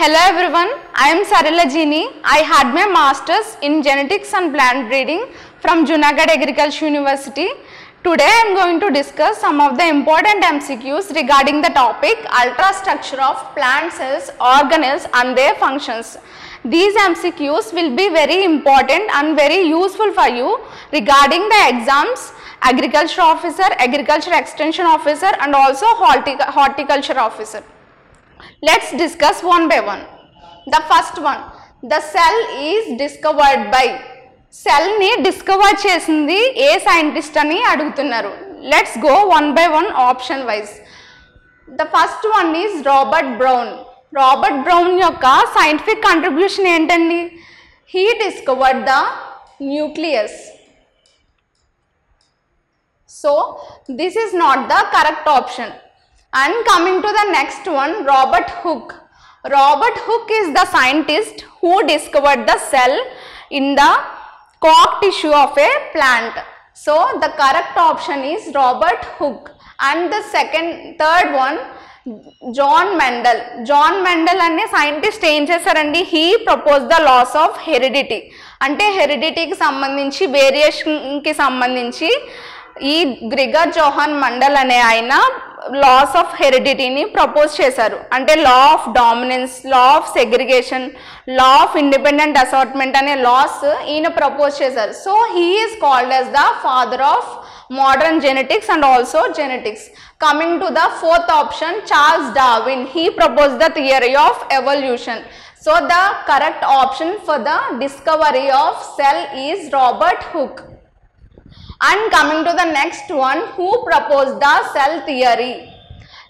Hello everyone, I am Sarila Jini. I had my masters in genetics and plant breeding from Junagadh Agriculture University. Today I am going to discuss some of the important MCQs regarding the topic ultrastructure of plant cells, organelles and their functions. These MCQs will be very important and very useful for you regarding the exams, agriculture officer, agriculture extension officer and also horticulture officer. Let's discuss one by one. The first one, the cell is discovered by. Cell ni discover chesindi A scientist అని అడుగుతున్నారు. Let's go one by one option wise. The first one is Robert Brown. Robert Brown యొక్క scientific contribution ఏంటండి? He discovered the nucleus. So this is not the correct option. And coming to the next one, Robert Hooke. Robert Hooke is the scientist who discovered the cell in the cork tissue of a plant. So the correct option is Robert Hooke. And the third one, John Mendel. John Mendel అనే scientist ఏం చేశారండి? He proposed the laws of heredity. అంటే హెరిడిటీకి సంబంధించి వేరియేషన్కి సంబంధించి ఈ Gregor జోహాన్ mandal అనే ఆయన loss of హెరిడిటీని propose చేశారు. అంటే law of dominance, law of segregation, law of independent assortment అనే లాస్ ఈయన ప్రపోజ్ చేశారు. So he is called as the father of modern genetics and also genetics. Coming to the fourth option, Charles Darwin. He propose the theory of evolution. So the correct option for the discovery of cell is Robert hook. And coming to the next one, who proposed the cell theory?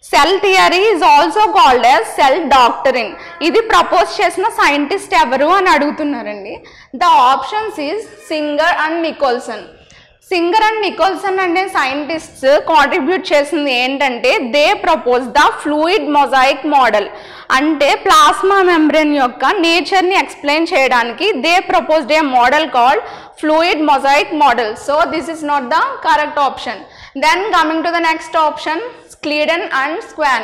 Cell theory is also called as cell doctrine. ఇది propose చేసిన scientist ఎవరు అని అడుగుతున్నారండి. The options is Singer and Nicholson. Singer and Nicholson అనే scientists contribute చేసింది ఏంటంటే they propose the fluid mosaic model. అంటే plasma membrane యొక్క నేచర్ని ఎక్స్ప్లెయిన్ చేయడానికి they proposed a model called fluid mosaic model. So this is not the correct option. Then coming to the next option, Schleiden and Schwann.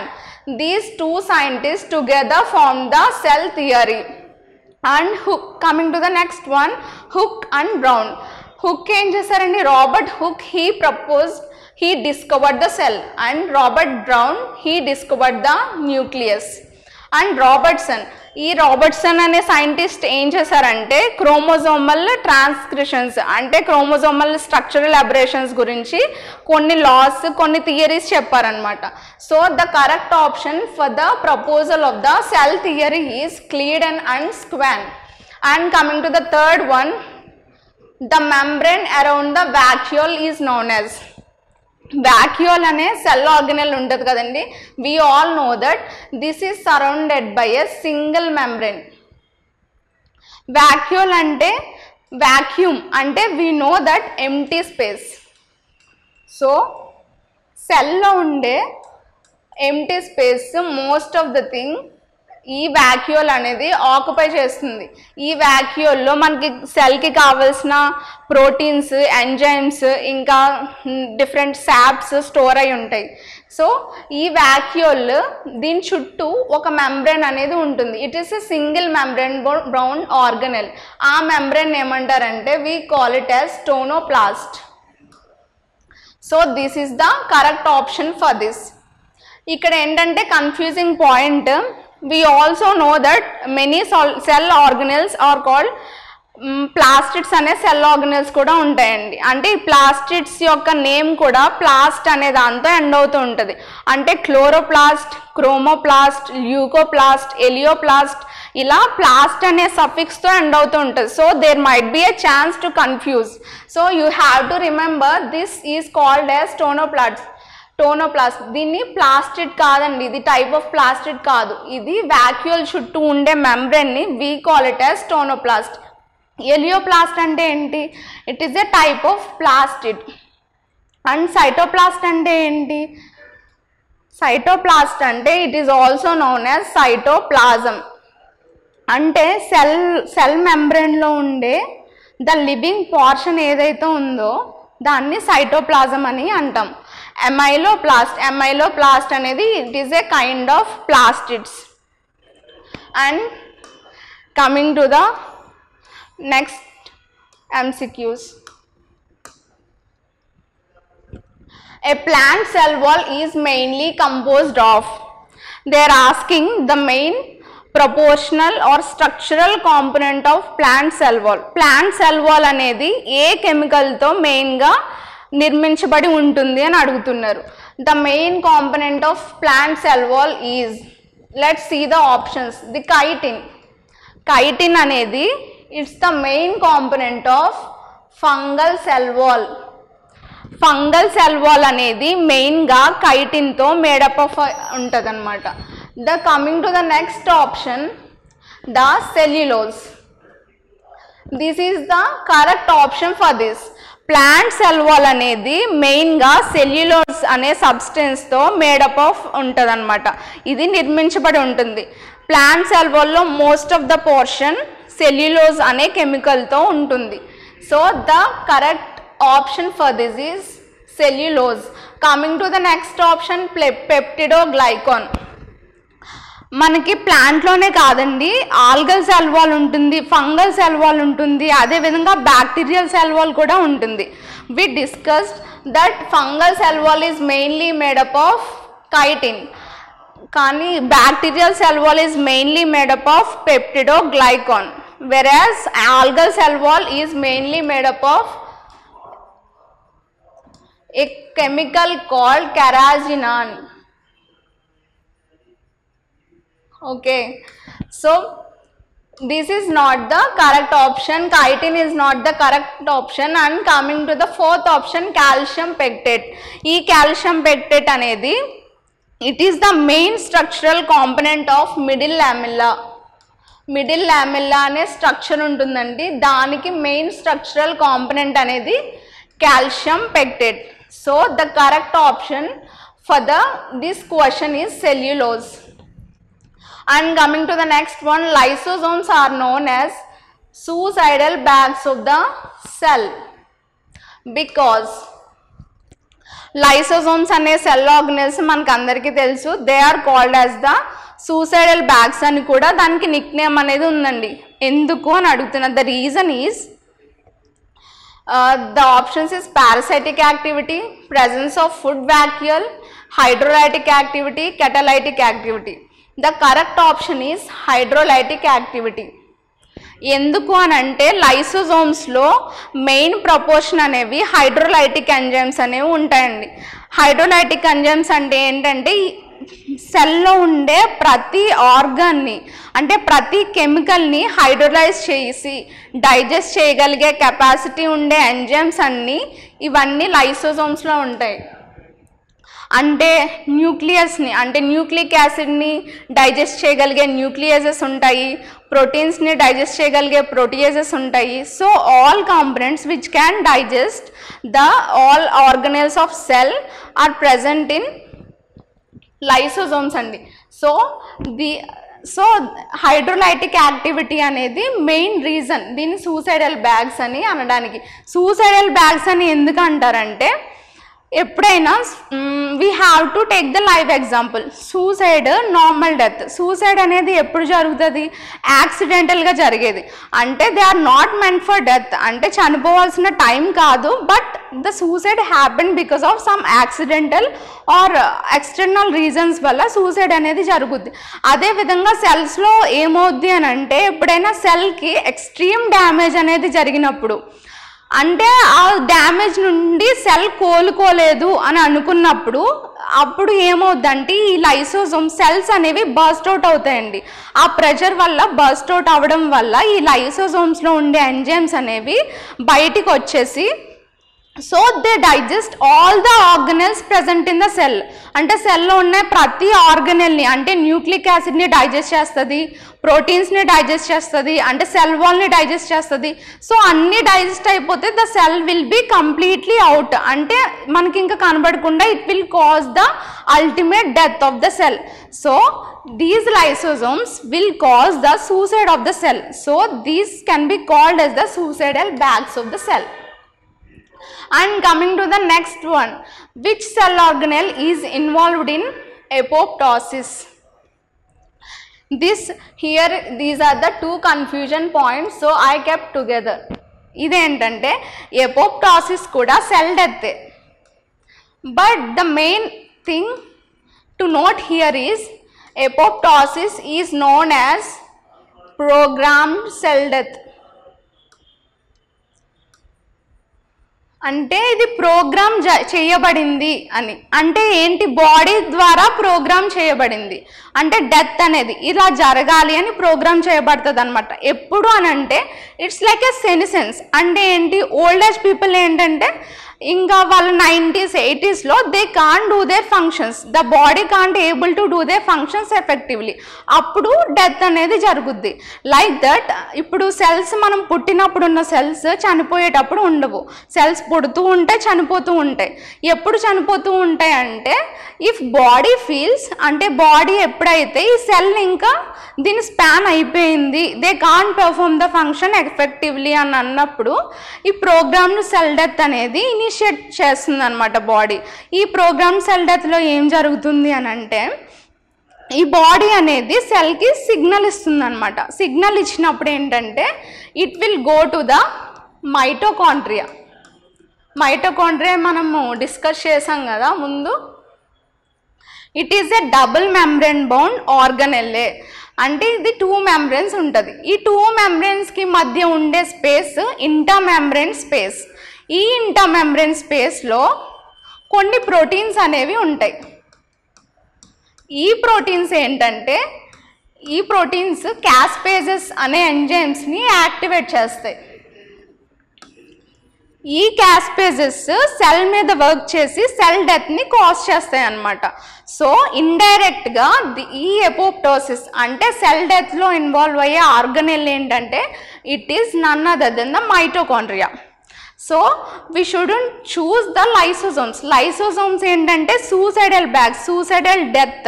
These two scientists together formed the cell theory. And coming to the next one, Hooke and Brown. Hook ఏం చేశారండి? Robert hook he discovered the cell and Robert Brown he discovered the nucleus. And ఈ Robertson అనే scientist ఏం చేశారంటే chromosomal transcriptions అంటే chromosomal structural aberrations గురించి కొన్ని loss, కొన్ని థియరీస్ చెప్పారనమాట. So the correct option for the proposal of the cell theory is Schleiden and Schwann. And coming to the third one, the membrane around the vacuole is known as. vacuole అనే cell organelle ఉంటుంది కదండి. we all know that this is surrounded by a single membrane. vacuole అంటే vacuum అంటే we know that empty space. So సెల్లో ఉండే empty space most of the thing ఈ vacuole అనేది occupy చేస్తుంది. ఈ వాక్యూల్లో మనకి సెల్కి కావాల్సిన ప్రోటీన్స్, ఎంజైమ్స్ ఇంకా డిఫరెంట్ సాప్స్ స్టోర్ అయి ఉంటాయి. సో ఈ వాక్యూల్ దీని చుట్టూ ఒక మెంబ్రేన్ అనేది ఉంటుంది. It is a single membrane బ్రౌన్ ఆర్గనెల్. ఆ మెంబ్రేన్ ఏమంటారంటే we call it as tonoplast. So this is the correct option for this. ఇక్కడ ఏంటంటే confusing point, we also know that many cell organelles are called plastids అనే cell organelles కూడా ఉంటాయండి. అంటే ఈ ప్లాస్టిడ్స్ యొక్క నేమ్ కూడా ప్లాస్ట్ అనే దాంతో ఎండ్ అవుతూ ఉంటుంది. అంటే క్లోరోప్లాస్ట్, క్రోమోప్లాస్ట్, ల్యూకోప్లాస్ట్, ఎలియోప్లాస్ట్ ఇలా ప్లాస్ట్ అనే సఫిక్స్తో ఎండ్ అవుతూ ఉంటుంది. So there might be a chance to confuse. So you have to remember this is called as tonoplast. దీన్ని ప్లాస్టిడ్ కాదండి, ఇది టైప్ ఆఫ్ ప్లాస్టిడ్ కాదు. ఇది వాక్యూల్ చుట్టూ ఉండే మెంబ్రేన్ని we call it as tonoplast. Elaioplast అంటే ఏంటి? It is a type of plastid. And cytoplast అంటే ఏంటి? సైటోప్లాస్ట్ అంటే it is also known as cytoplasm. అంటే సెల్ మెంబ్రేన్లో ఉండే ద లివింగ్ పోర్షన్ ఏదైతే ఉందో దాన్ని సైటోప్లాజం అని అంటాం. amyloplast అనేది it is a kind of plastids. And coming to the next MCQs. A plant cell wall is mainly composed of. They are asking the main proportional or structural component of plant cell wall. Plant cell wall అనేది ఏ కెమికల్తో మెయిన్గా నిర్మించబడి ఉంటుంది అని అడుగుతున్నారు. The main component of plant cell wall is, let's see the options. The chitin. Chitin అనేది it's the main component of fungal cell wall. Fungal cell wall అనేది మెయిన్గా chitinతో made up of ఉంటుంది అనమాట. The coming to the next option, the cellulose. This is the correct option for this. Plant cell wall అనేది మెయిన్గా cellulose అనే సబ్స్టెన్స్తో made up of ఉంటుంది అనమాట. ఇది నిర్మించబడి ఉంటుంది. ప్లాంట్ సెల్ వాల్లో most of the portion cellulose అనే కెమికల్తో ఉంటుంది. So the correct option for this is cellulose. Coming to the next option, peptidoglycan. మనకి ప్లాంట్లోనే కాదండి, ఆల్గల్ సెల్ వాల్ ఉంటుంది, ఫంగల్ సెల్ వాల్ ఉంటుంది, అదేవిధంగా బ్యాక్టీరియల్ సెల్ వాల్ కూడా ఉంటుంది. We discussed that fungal cell wall is mainly made up of chitin, కానీ bacterial cell wall is mainly made up of peptidoglycan, whereas algal cell wall is mainly made up of a chemical called carrageenan. Okay, so this is not the correct option. Chitin is not the correct option. And coming to the fourth option, calcium pectate. ఈ calcium pectate అనేది it is the main structural component of middle lamella. Middle lamella అనే structure ఉంటుందండి, దానికి main structural component అనేది calcium pectate. So the correct option for this question is cellulose. And coming to the next one, lysosomes are known as suicidal bags of the cell because lysosomes అనే cell organelles మనకు అందరికీ తెలుసు, they are called as the suicidal bags అని కూడా దానికి Nick name అనేది ఉందండి. ఎందుకు అని అడుగుతున్నారు. The reason is the options is parasitic activity, presence of food vacuole, hydrolytic activity, catalytic activity. The correct option is hydrolytic activity. ఎందుకు అని అంటే లైసోజోమ్స్లో మెయిన్ ప్రపోర్షన్ అనేవి హైడ్రోలైటిక్ ఎంజైమ్స్ అనేవి ఉంటాయండి. హైడ్రోలైటిక్ ఎంజైమ్స్ అంటే ఏంటంటే సెల్లో ఉండే ప్రతి ఆర్గాన్ని అంటే ప్రతి కెమికల్ని హైడ్రోలైజ్ చేసి డైజెస్ట్ చేయగలిగే కెపాసిటీ ఉండే ఎంజైమ్స్ అన్నీ ఇవన్నీ లైసోజోమ్స్లో ఉంటాయి. అంటే న్యూక్లియస్ని అంటే న్యూక్లిక్ యాసిడ్ని డైజెస్ట్ చేయగలిగే న్యూక్లియేజెస్ ఉంటాయి, ప్రోటీన్స్ని డైజెస్ట్ చేయగలిగే ప్రోటీయేజెస్ ఉంటాయి. So all components which can digest the all organelles of cell are present in lysosomes అండి. సో హైడ్రోలైటిక్ యాక్టివిటీ అనేది మెయిన్ రీజన్ దీన్ని సూసైడల్ బ్యాగ్స్ అని అనడానికి. సూసైడల్ బ్యాగ్స్ అని ఎందుకు అంటారంటే ఎప్పుడైనా we have to take the live example. Suicide normal death. Suicide అనేది ఎప్పుడు జరుగుతుంది? యాక్సిడెంటల్గా జరిగేది. అంటే they are not meant for death, అంటే చనిపోవాల్సిన టైం కాదు, but the suicide happen because of some accidental or external reasons వల్ల సూసైడ్ అనేది జరుగుద్ది. అదేవిధంగా సెల్స్లో ఏమవుద్ది అని అంటే ఎప్పుడైనా సెల్కి ఎక్స్ట్రీమ్ డ్యామేజ్ అనేది జరిగినప్పుడు, అంటే ఆ డ్యామేజ్ నుండి సెల్ కోలుకోలేదు అని అనుకున్నప్పుడు అప్పుడు ఏమవుద్దంటే ఈ లైసోజోమ్ సెల్స్ అనేవి బర్స్ట్ అవుట్ అవుతాయండి. ఆ ప్రెషర్ వల్ల బర్స్ట్ అవుట్ అవ్వడం వల్ల ఈ లైసోజోమ్స్లో ఉండే ఎంజైమ్స్ అనేవి బయటికి వచ్చేసి so they digest all the organelles present in the cell. అంటే సెల్లో ఉన్న ప్రతి ఆర్గనెల్ని అంటే న్యూక్లిక్ యాసిడ్ని డైజెస్ట్ చేస్తుంది, ప్రోటీన్స్ని డైజెస్ట్ చేస్తుంది, అంటే సెల్ వాల్ని డైజెస్ట్ చేస్తుంది. సో అన్నీ డైజెస్ట్ అయిపోతే the cell will be completely out, అంటే మనకి ఇంకా కనబడకుండా it will cause the ultimate death of the cell. So these lysosomes will cause the suicide of the cell. So these can be called as the suicidal bags of the cell. And coming to the next one, which cell organelle is involved in apoptosis? These are the two confusion points, so I kept together. ఇదేంటంటే apoptosis కూడా cell death. But the main thing to note here is apoptosis is known as programmed cell death. అంటే ఇది programme చేయబడింది అని. అంటే ఏంటి, body ద్వారా programme చేయబడింది. అంటే డెత్ అనేది ఇలా జరగాలి అని ప్రోగ్రామ్ చేయబడుతుంది అనమాట. ఎప్పుడు అని అంటే ఇట్స్ లైక్ ఎ సెన్సెన్స్. అంటే ఏంటి, ఓల్డ్ ఏజ్ పీపుల్ ఏంటంటే ఇంకా వాళ్ళు 90s 80sలో they can't do their functions, the body can't able to do their functions effectively. అప్పుడు డెత్ అనేది జరుగుద్ది. లైక్ దట్ ఇప్పుడు సెల్స్ మనం పుట్టినప్పుడు ఉన్న సెల్స్ చనిపోయేటప్పుడు ఉండవు. సెల్స్ పుడుతూ ఉంటాయి, చనిపోతూ ఉంటాయి. ఎప్పుడు చనిపోతూ ఉంటాయి అంటే ఇఫ్ బాడీ ఫీల్స్, అంటే బాడీ ఎప్పుడైతే ఈ సెల్ ఇంకా దీని స్పాన్ అయిపోయింది, they can't perform the function effectively అని అన్నప్పుడు ఈ ప్రోగ్రామ్డ్ సెల్ డెత్ అనేది ఇనిషియేట్ చేస్తుంది అనమాట బాడీ. ఈ ప్రోగ్రామ్ సెల్ డెత్లో ఏం జరుగుతుంది అని అంటే ఈ బాడీ అనేది సెల్కి సిగ్నల్ ఇస్తుంది అనమాట. సిగ్నల్ ఇచ్చినప్పుడు ఏంటంటే it will go to the mitochondria. Mitochondria మనము డిస్కస్ చేసాం కదా ముందు. It is a double membrane bound organelle. అంటే ఇది 2 మెంబ్రెన్స్ ఉంటుంది. ఈ 2 మెంబ్రెన్స్కి మధ్య ఉండే స్పేస్ ఇంటర్మెంబ్రేన్ స్పేస్. ఈ ఇంటర్మెంబ్రేన్ స్పేస్లో కొన్ని ప్రోటీన్స్ అనేవి ఉంటాయి. ఈ ప్రోటీన్స్ ఏంటంటే ఈ ప్రోటీన్స్ క్యాస్పేజెస్ అనే ఎంజైమ్స్ని యాక్టివేట్ చేస్తాయి. ఈ క్యాస్పేజెస్ సెల్ మీద వర్క్ చేసి సెల్ డెత్ని కాజ్ చేస్తాయి అన్నమాట. సో ఇండైరెక్ట్గా ఈ ఎపోప్టోసిస్ అంటే సెల్ డెత్లో ఇన్వాల్వ్ అయ్యే ఆర్గనెల్ ఏంటంటే it is none other than the mitochondria. So we shouldn't choose the lysosomes. Lysosomes ఏంటంటే సూసైడల్ బ్యాగ్స్, సూసైడల్ డెత్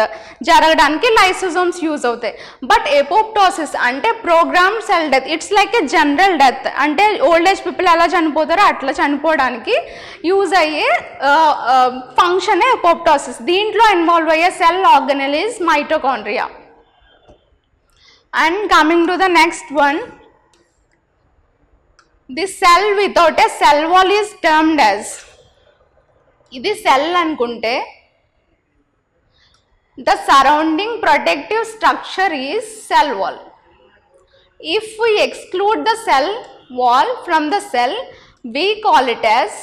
జరగడానికి లైసోజోమ్స్ యూజ్ అవుతాయి. బట్ ఎపోప్టోసిస్ అంటే program cell death, it's like a general death. అంటే old age people ఎలా చనిపోతారో అట్లా చనిపోవడానికి use అయ్యే ఫంక్షనే ఎపోప్టోసిస్. దీంట్లో ఇన్వాల్వ్ అయ్యే cell organelle is mitochondria. And coming to the next one, the cell without a cell wall is termed as, ఇది cell అనుకుంటే the surrounding protective structure is cell wall. If we exclude the cell wall from the cell, we call it as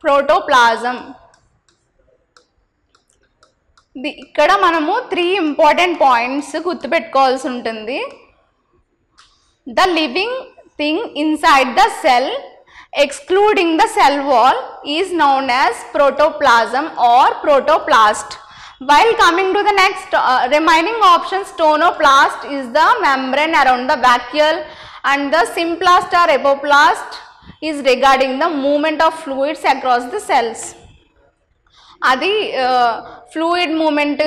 protoplasm. ఇక్కడ మనము 3 important points గుర్తుపెట్టుకోవాల్సి ఉంటుంది. The living thing inside the cell excluding the cell wall is known as protoplasm or protoplast. While coming to the next remaining option, stonoplast is the membrane around the vacuole and the symplast or apoplast is regarding the movement of fluids across the cells. అది fluid movement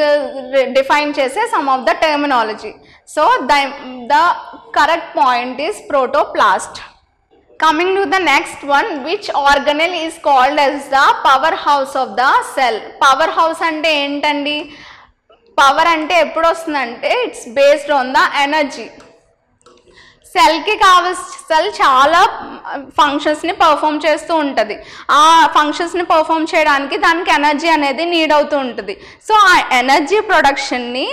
define చేసే some of the terminology. So the correct point is protoplast. Coming to the next one, which organelle is called as the power house of the cell. Power house అంటే ఏంటండి, power అంటే ఎప్పుడు వస్తుందంటే it's based on the energy. సెల్కి cell చాలా ఫంక్షన్స్ని perform చేస్తూ ఉంటుంది. ఆ ఫంక్షన్స్ని పర్ఫామ్ చేయడానికి దానికి ఎనర్జీ అనేది నీడ్ అవుతూ ఉంటుంది. సో ఆ ఎనర్జీ ప్రొడక్షన్ని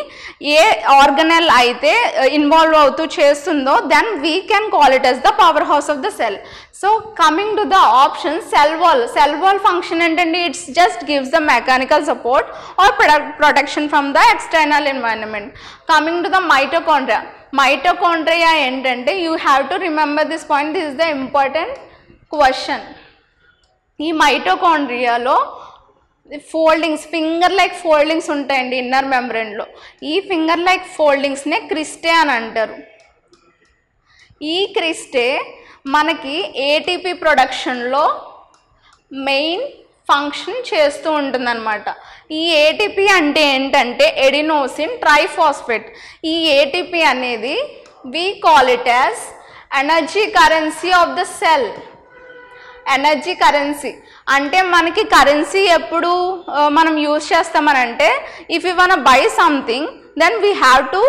ఏ ఆర్గనెల్ అయితే ఇన్వాల్వ్ అవుతూ చేస్తుందో then we can call it as the power house of the cell. So coming to the option, cell wall. Cell wall function ఏంటండి, it's just gives the mechanical support or protection from the external environment. Coming to the mitochondria. Mitochondria ఏంటంటే you have to remember this point, this is the important question. ఈ మైటోకాండ్రియాలో foldings, finger like foldings ఉంటాయండి inner మెంబ్రెన్లో. ఈ finger like ఫోల్డింగ్స్నే cristae అని అంటారు. ఈ cristae మనకి ATP ప్రొడక్షన్లో మెయిన్ ఫంక్షన్ చేస్తూ ఉంటుందన్నమాట. ఈ ఏటీపీ అంటే ఏంటంటే ఎడినోసిన్ ట్రైఫాస్ఫేట్. ఈ ఏటీపీ అనేది we call it as energy currency of the cell. Energy currency అంటే మనకి కరెన్సీ ఎప్పుడు మనం యూజ్ చేస్తామనంటే if you want buy something then we have to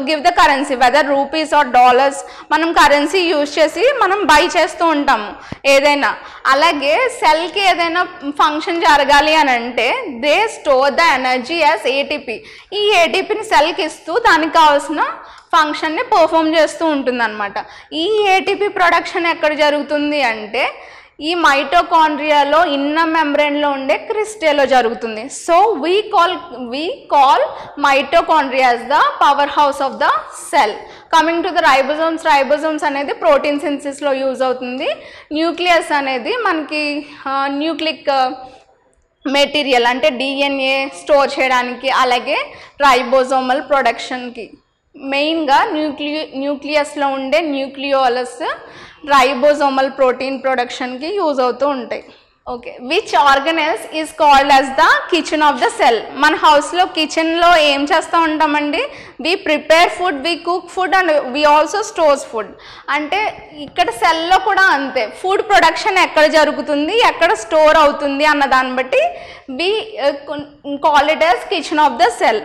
give the currency, whether rupees or dollars. మనం currency use చేసి మనం by చేస్తూ ఉంటాము ఏదైనా. అలాగే సెల్కి ఏదైనా ఫంక్షన్ జరగాలి అని అంటే they store the energy as ATP. ఈ ఏటీపీని సెల్కి ఇస్తూ దానికి కావాల్సిన ఫంక్షన్ని పర్ఫామ్ చేస్తూ ఉంటుంది అనమాట. ఈ ఏటీపీ ప్రొడక్షన్ ఎక్కడ జరుగుతుంది అంటే ఈ మైటోకాండ్రియాలో ఇన్నర్ మెంబ్రేన్లో ఉండే క్రిస్టేలో జరుగుతుంది. So we call mitochondria as the power house of the cell. Coming to the ribosomes అనేది ప్రోటీన్ సింథసిస్లో యూజ్ అవుతుంది. న్యూక్లియస్ అనేది మనకి న్యూక్లిక్ మెటీరియల్ అంటే డిఎన్ఏ స్టోర్ చేయడానికి, అలాగే రైబోజోమల్ ప్రొడక్షన్కి. మెయిన్గా న్యూక్లియస్లో ఉండే న్యూక్లియోలస్ రైబోజోమల్ ప్రోటీన్ ప్రొడక్షన్కి యూజ్ అవుతూ ఉంటాయి. Okay, which organelles is called as the kitchen of the cell. మన హౌస్లో కిచెన్లో ఏం చేస్తూ ఉంటామండి? We prepare food, we cook food and we also stores food. అంటే ఇక్కడ సెల్లో కూడా అంతే, ఫుడ్ ప్రొడక్షన్ ఎక్కడ జరుగుతుంది, ఎక్కడ స్టోర్ అవుతుంది అన్న దాన్ని బట్టి we call it as kitchen of the cell.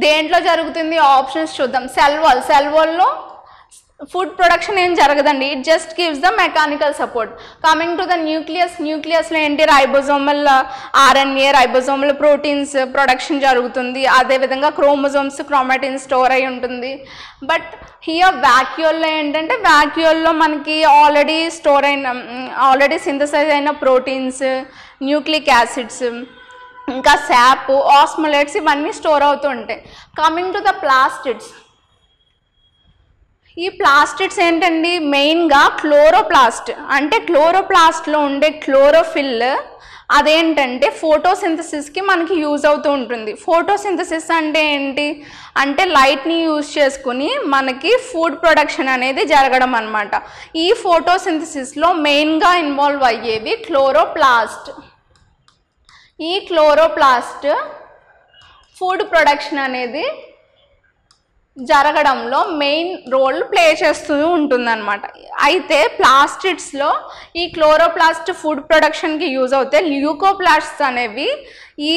దేంట్లో జరుగుతుంది? ఆప్షన్స్ చూద్దాం. సెల్ వాల్లో ఫుడ్ ప్రొడక్షన్ ఏం జరగదండి, it just gives the mechanical support. Coming to the న్యూక్లియస్లో ఏంటి? Ribosomal RNA, ribosomal proteins production జరుగుతుంది. అదేవిధంగా క్రోమోజోమ్స్, క్రోమాటిన్ స్టోర్ అయి ఉంటుంది. బట్ హియర్ వాక్యూల్లో ఏంటంటే, వాక్యూల్లో మనకి ఆల్రెడీ సింథసైజ్ అయిన ప్రోటీన్స్, న్యూక్లిక్ యాసిడ్స్, ఇంకా శాప్, ఆస్మోలేట్స్ ఇవన్నీ స్టోర్ అవుతూ ఉంటాయి. Coming to the plastids. ఈ ప్లాస్టిడ్స్ ఏంటండి? మెయిన్గా క్లోరోప్లాస్ట్. అంటే క్లోరోప్లాస్ట్లో ఉండే క్లోరోఫిల్ అదేంటంటే ఫోటోసింథసిస్కి మనకి యూజ్ అవుతూ ఉంటుంది. ఫోటోసింథసిస్ అంటే ఏంటి అంటే లైట్ని యూజ్ చేసుకుని మనకి ఫుడ్ ప్రొడక్షన్ అనేది జరగడం అనమాట. ఈ ఫోటోసింథసిస్లో మెయిన్గా ఇన్వాల్వ్ అయ్యేవి క్లోరోప్లాస్ట్. ఈ క్లోరోప్లాస్ట్ ఫుడ్ ప్రొడక్షన్ అనేది జరగడంలో మెయిన్ రోల్ ప్లే చేస్తూ ఉంటుందన్నమాట. అయితే ప్లాస్టిడ్స్లో ఈ క్లోరోప్లాస్ట్ ఫుడ్ ప్రొడక్షన్కి యూజ్ అవుతే ల్యూకోప్లాస్ట్స్ అనేవి ఈ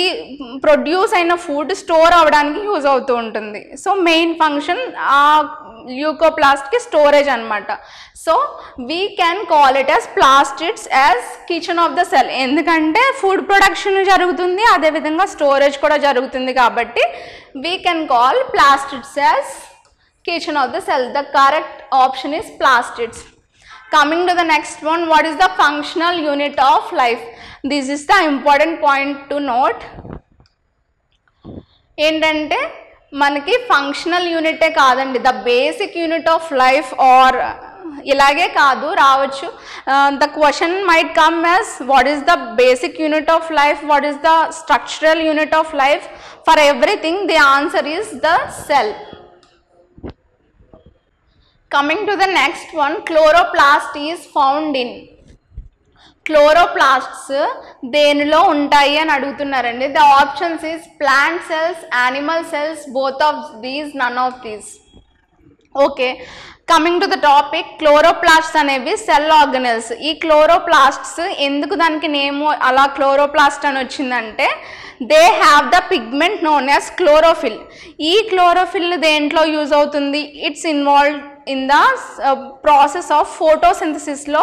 ప్రొడ్యూస్ అయిన ఫుడ్ స్టోర్ అవ్వడానికి యూజ్ అవుతూ ఉంటుంది. సో మెయిన్ ఫంక్షన్ ఆ ల్యూకోప్లాస్ట్కి స్టోరేజ్ అనమాట. So we can call it as plastids as kitchen of the cell. ఎందుకంటే ఫుడ్ ప్రొడక్షన్ జరుగుతుంది, అదేవిధంగా స్టోరేజ్ కూడా జరుగుతుంది కాబట్టి we can call plastids as kitchen of the cell. The correct option is plastids. Coming to the next one, what is the functional unit of life? This is the important point to note. ఏంటంటే మనకి functional యూనిటే కాదండి, the basic unit of life or ఇలాగే కాదు రావచ్చు. The question might come as what is the basic unit of life, what is the structural unit of life. For everything the answer is the cell. Coming to the next one, chloroplast is found in. Chloroplasts దేనిలో ఉంటాయి అని అడుగుతున్నారండి. The options is plant cells, animal cells, both of these, none of these. Okay, coming to the topic, chloroplasts అనేవి cell organelles. ఈ క్లోరోప్లాస్ట్స్ ఎందుకు దానికి నేము అలా chloroplast అని వచ్చిందంటే they have the pigment known as chlorophyll. ఈ క్లోరోఫిల్ దేంట్లో యూజ్ అవుతుంది? It's involved in the process of ఫోటోసింథసిస్లో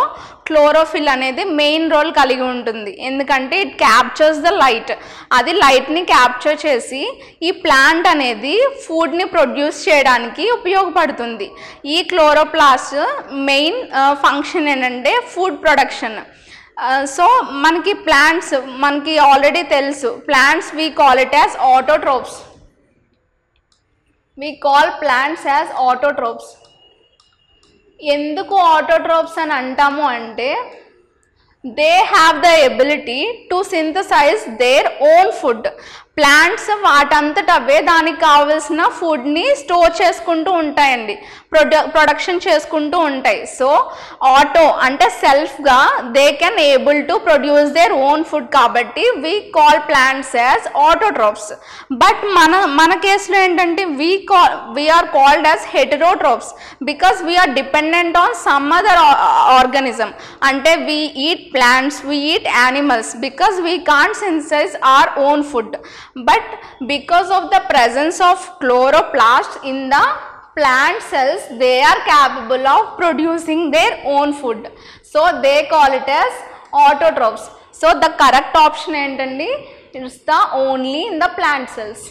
క్లోరోఫిల్ అనేది మెయిన్ రోల్ కలిగి ఉంటుంది. ఎందుకంటే ఇట్ క్యాప్చర్స్ ద లైట్. అది లైట్ని క్యాప్చర్ చేసి ఈ ప్లాంట్ అనేది ఫుడ్ని ప్రొడ్యూస్ చేయడానికి ఉపయోగపడుతుంది. ఈ క్లోరోప్లాస్ట్ మెయిన్ ఫంక్షన్ ఏంటంటే ఫుడ్ ప్రొడక్షన్. సో మనకి ప్లాంట్స్ మనకి ఆల్రెడీ తెలుసు, plants we call it as autotrophs. We call plants as autotrophs. ఎందుకు ఆటోట్రోప్స్ అని అంటాము అంటే they have the ability to synthesize their own food. Plants వాటంతట అవే దానికి కావాల్సిన ఫుడ్ని స్టోర్ చేసుకుంటూ ఉంటాయండి, ప్రొడక్షన్ చేసుకుంటూ ఉంటాయి. సో ఆటో అంటే సెల్ఫ్గా they can able to produce their own food కాబట్టి we call plants as autotrophs. But మన కేసులో ఏంటంటే we are called as heterotrophs because we are dependent on some other organism. అంటే we eat plants, we eat animals because we can't synthesize our own food. but because of the presence of chloroplasts in the plant cells, they are capable of producing their own food, so they call it as autotrophs. So the correct option ఏంటండి, it's the only in the plant cells.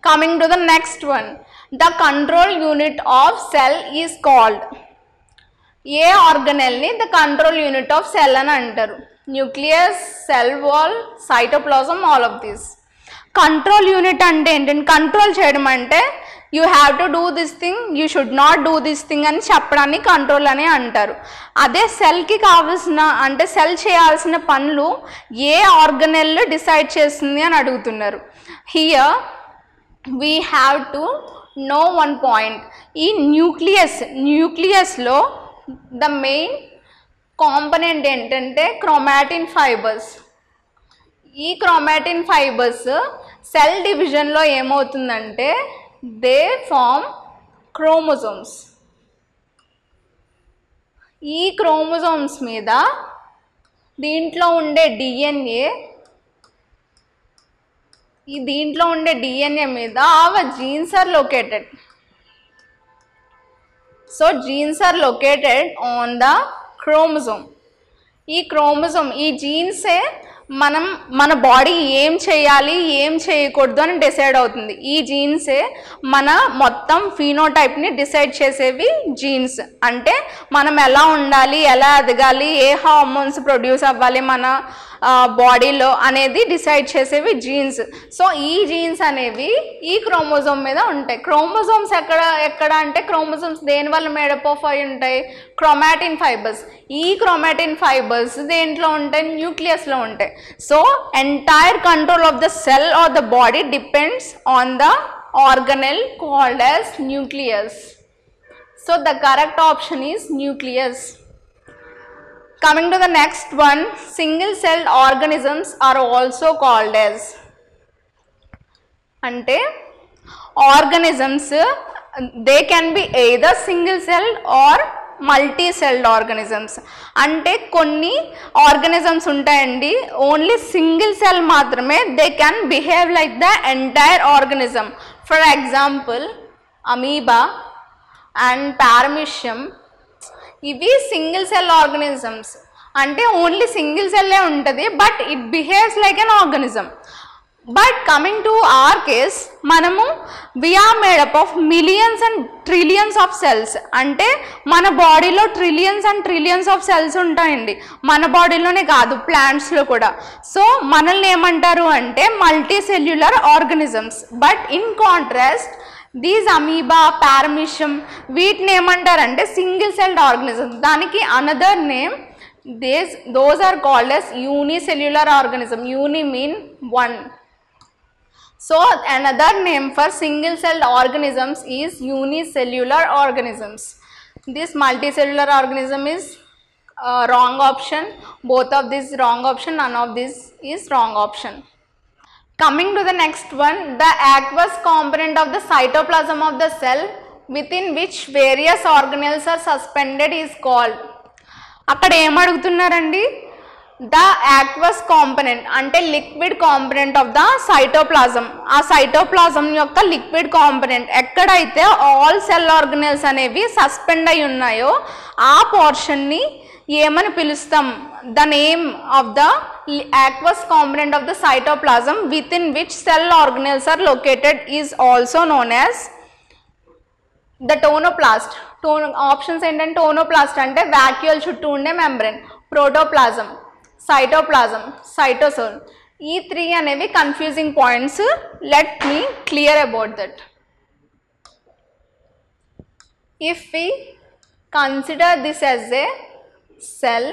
Coming to the next one, the control unit of cell is called, ఏ ఆర్గనెల్ని the control unit of cell అని అంటారు? Nucleus, cell wall, cytoplasm, all of this. Control unit అంటే ఏంటంటే control చేయడం అంటే you have to do this thing, you should not do this thing అని చెప్పడాన్ని కంట్రోల్ అని అంటారు. అదే సెల్కి కావాల్సిన అంటే సెల్ చేయాల్సిన పనులు ఏ ఆర్గనెల్ డిసైడ్ చేస్తుంది అని అడుగుతున్నారు. Here we have to know one point. ఈ న్యూక్లియస్లో ద మెయిన్ కాంపనెంట్ ఏంటంటే క్రోమాటిన్ ఫైబర్స్. ఈ క్రోమాటిన్ ఫైబర్స్ సెల్ డివిజన్లో ఏమవుతుందంటే దే ఫార్మ్ క్రోమోజోమ్స్. ఈ క్రోమోజోమ్స్ మీద దీంట్లో ఉండే డిఎన్ఏ మీద our genes are located. So genes are located on the chromosome. ఈ క్రోమోజోమ్, ఈ జీన్సే మన బాడీ ఏం చేయాలి ఏం చేయకూడదు అని డిసైడ్ అవుతుంది. ఈ జీన్సే మన మొత్తం ఫీనోటైప్ని డిసైడ్ చేసేవి జీన్స్. అంటే మనం ఎలా ఉండాలి, ఎలా ఎదగాలి, ఏ హార్మోన్స్ ప్రొడ్యూస్ అవ్వాలి మన బాడీలో అనేది డిసైడ్ చేసేవి జీన్స్. సో ఈ జీన్స్ అనేవి ఈ క్రోమోజోమ్ మీద ఉంటాయి. క్రోమోజోమ్స్ ఎక్కడ అంటే క్రోమోజోమ్స్ దేని వల్ల మేడప్ ఆఫ్ అయి ఉంటాయి? Chromatin fibres. ఈ క్రోమాటిన్ ఫైబర్స్ దేంట్లో ఉంటాయి? న్యూక్లియస్లో ఉంటాయి. So entire control of the cell or the body depends on the organelle called as nucleus. So the correct option is nucleus. Coming to the next one, single celled organisms are also called as, ante organisms they can be either single celled or multi celled organisms. అంటే కొన్ని ఆర్గనిజమ్స్ ఉంటాయండి only single cell మాత్రమే, they can behave like the entire organism. For example amoeba and paramecium, ఇవి single cell organisms. అంటే only single సెల్లే ఉంటుంది but it behaves like an organism. But coming to our case, మనము we are made up of millions and trillions of cells. అంటే మన బాడీలో trillions and trillions of cells ఉంటాయండి, మన బాడీలోనే కాదు ప్లాంట్స్లో కూడా. సో మనల్ని ఏమంటారు అంటే multi cellular organisms. But in contrast these amoeba, paramecium, వీటిని ఏమంటారంటే సింగిల్ సెల్డ్ ఆర్గనిజమ్స్. దానికి another name, those are called as unicellular organism. Uni mean one. So another name for single celled organisms is unicellular organisms. This multicellular organism is wrong option. Both of these wrong option, none of this is wrong option. Coming to the next one, the aqueous component of the cytoplasm of the cell within which various organelles are suspended is called. అక్కడ ఏమడుగుతున్నారండి? The aqueous component అంటే liquid component of the cytoplasm. ఆ cytoplasm యొక్క liquid component ఎక్కడైతే all cell organelles అనేవి suspend అయి ఉన్నాయో ఆ పోర్షన్ని ఏమని పిలుస్తాం? The name of the aqueous component of the cytoplasm within which cell organelles are located is also known as the tonoplast. Options ఏంటంటే టోనోప్లాస్ట్ అంటే వాక్యూల్ చుట్టూ ఉండే మెంబ్రెన్, ప్రోటోప్లాజం, సైటోప్లాజం, సైటోసోల్. ఈ 3 అనేవి confusing points. Let me clear about that. If we consider this as a cell,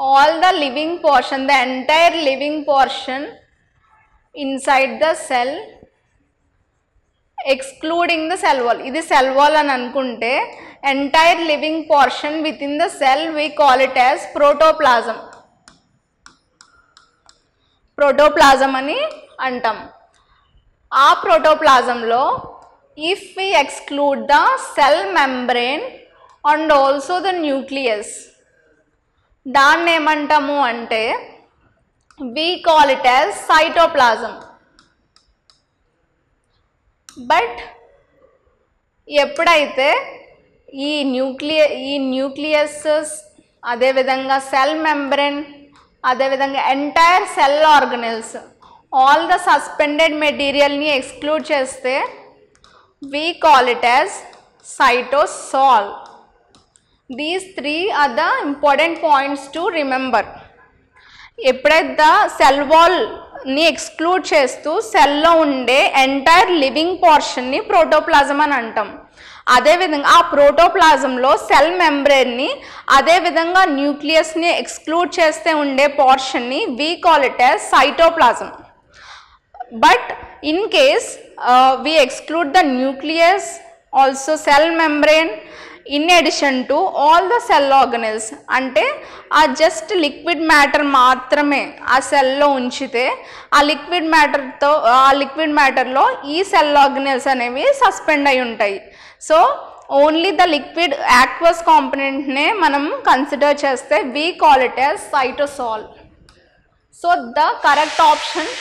all the living portion, the entire living portion inside the cell excluding the cell wall, ఇది cell wall అని అనుకుంటే entire living portion within the cell we call it as protoplasm. protoplasm అని అంటాం. ఆ protoplasmలో if we exclude the cell membrane and also the nucleus, దాన్ని ఏమంటాము అంటే we call it as cytoplasm. But ఎప్పుడైతే ఈ న్యూక్లియస్ అదేవిధంగా సెల్ మెంబ్రెన్ అదేవిధంగా entire cell organelles all the suspended మెటీరియల్ని ఎక్స్క్లూడ్ చేస్తే we call it as cytosol. These three are the important points to remember. ఎప్పుడైతే సెల్ వాల్ని ఎక్స్క్లూడ్ చేస్తూ సెల్లో ఉండే ఎంటైర్ లివింగ్ పోర్షన్ని ప్రోటోప్లాజం అని అంటాం. అదేవిధంగా ఆ ప్రోటోప్లాజంలో సెల్ మెంబ్రేన్ని అదేవిధంగా న్యూక్లియస్ని ఎక్స్క్లూడ్ చేస్తే ఉండే పోర్షన్ని we call it as cytoplasm. But in case we exclude the nucleus, also cell membrane, in addition to all the cell organelles, అంటే ఆ జస్ట్ లిక్విడ్ మ్యాటర్ మాత్రమే ఆ సెల్లో ఉంచితే ఆ లిక్విడ్ మ్యాటర్లో ఈ సెల్ ఆర్గనెల్స్ అనేవి సస్పెండ్ అయి ఉంటాయి. So only the liquid aqueous కాంపోనెంట్నే మనం కన్సిడర్ చేస్తే we call it as cytosol. So the correct option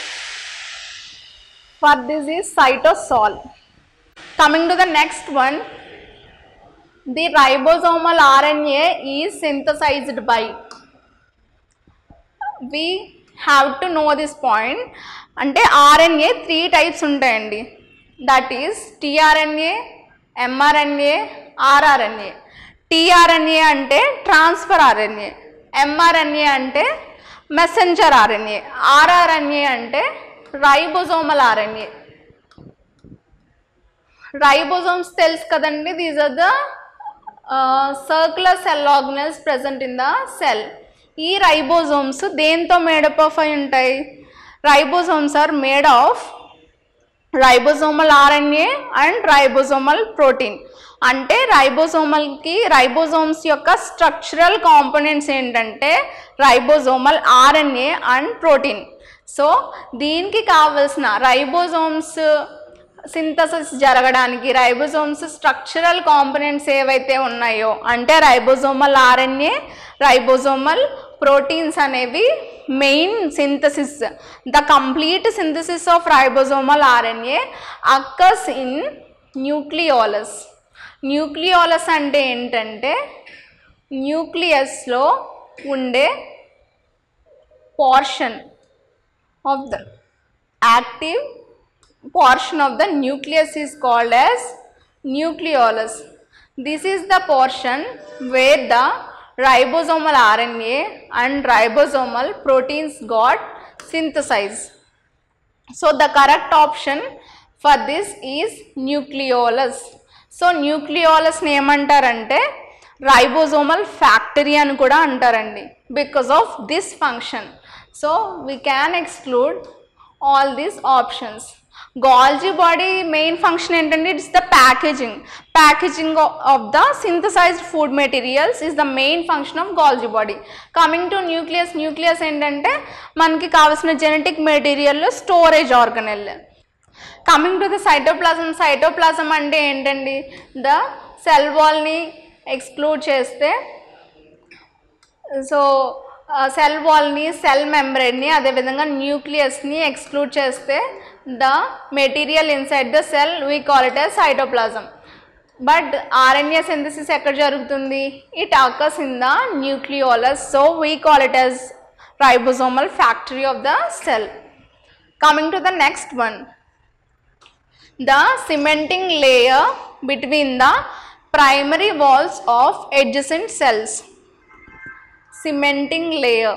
for this is cytosol. Coming to the next one, the ribosomal RNA is synthesized by. We have to know this point. అంటే RNA 3 types ఉంటాయండి. That is tRNA, mRNA, rRNA. tRNA అంటే transfer RNA, mRNA అంటే messenger RNA, rRNA అంటే ribosomal RNA. Ribosomes తెలుసు కదండి, these are the circular cell organelles present in the cell. ఈ ribosomes దేంతో made up of అయి ఉంటాయి? Ribosomes are made of ribosomal RNA and ribosomal protein. అంటే ribosomes యొక్క స్ట్రక్చరల్ కాంపోనెంట్స్ ఏంటంటే ribosomal RNA and protein. So దీనికి కావలసిన రైబోజోమ్స్ సింథసిస్ జరగడానికి రైబోజోమ్స్ స్ట్రక్చరల్ కాంపోనెంట్స్ ఏవైతే ఉన్నాయో అంటే రైబోజోమల్ RNA, రైబోజోమల్ ప్రోటీన్స్ అనేవి main synthesis. The complete synthesis of ribosomal RNA occurs in nucleolus. Nucleolus అంటే ఏంటంటే న్యూక్లియస్లో ఉండే portion of the active portion of the nucleus is called as nucleolus. This is the portion where the ribosomal RNA and ribosomal proteins got synthesized. So the correct option for this is nucleolus. So nucleolus ni emantarante ribosomal factory అని కూడా అంటారండి because of this function. So we can exclude all these options. Golgi body main function ఏంటంటే it's the packaging of the synthesized food materials is the main function of Golgi body. Coming to nucleus ఏంటంటే మనకి కావాల్సిన genetic material storage organelle. Coming to the cytoplasm అంటే ఏంటండి the cell wall ని exclude చేస్తే so cell వాల్ని cell మెంబ్రేన్ని అదేవిధంగా న్యూక్లియస్ని exclude చేస్తే the material inside the cell we call it as cytoplasm. But RNA synthesis ఎక్కడ జరుగుతుంది? It occurs in the nucleolus. So we call it as ribosomal factory of the cell. Coming to the next one, the cementing layer between the primary walls of adjacent cells. Cementing layer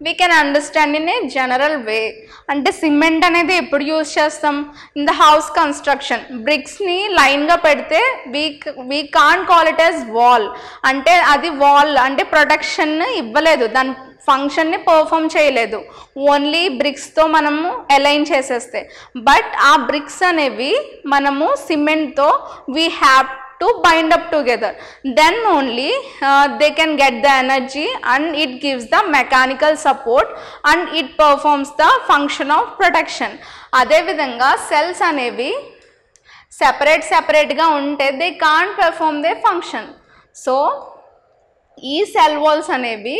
we can understand in a general way. అంటే cement అనేది ఎప్పుడు use చేస్తాం? In the house construction. బ్రిక్స్ని లైన్గా పెడితే we can't call it as wall. అంటే అది wall అంటే ప్రొటెక్షన్ ఇవ్వలేదు, దాని ఫంక్షన్ని పర్ఫామ్ చేయలేదు, ఓన్లీ బ్రిక్స్తో మనము అలైన్ చేసేస్తే. బట్ ఆ బ్రిక్స్ అనేవి మనము సిమెంట్తో we have to bind up together, then only they can get the energy and it gives the mechanical support and it performs the function of protection. అదే విధంగా cells అనేవి సెపరేట్గా ఉంటే they can't perform their function. So ఈ cell walls అనేవి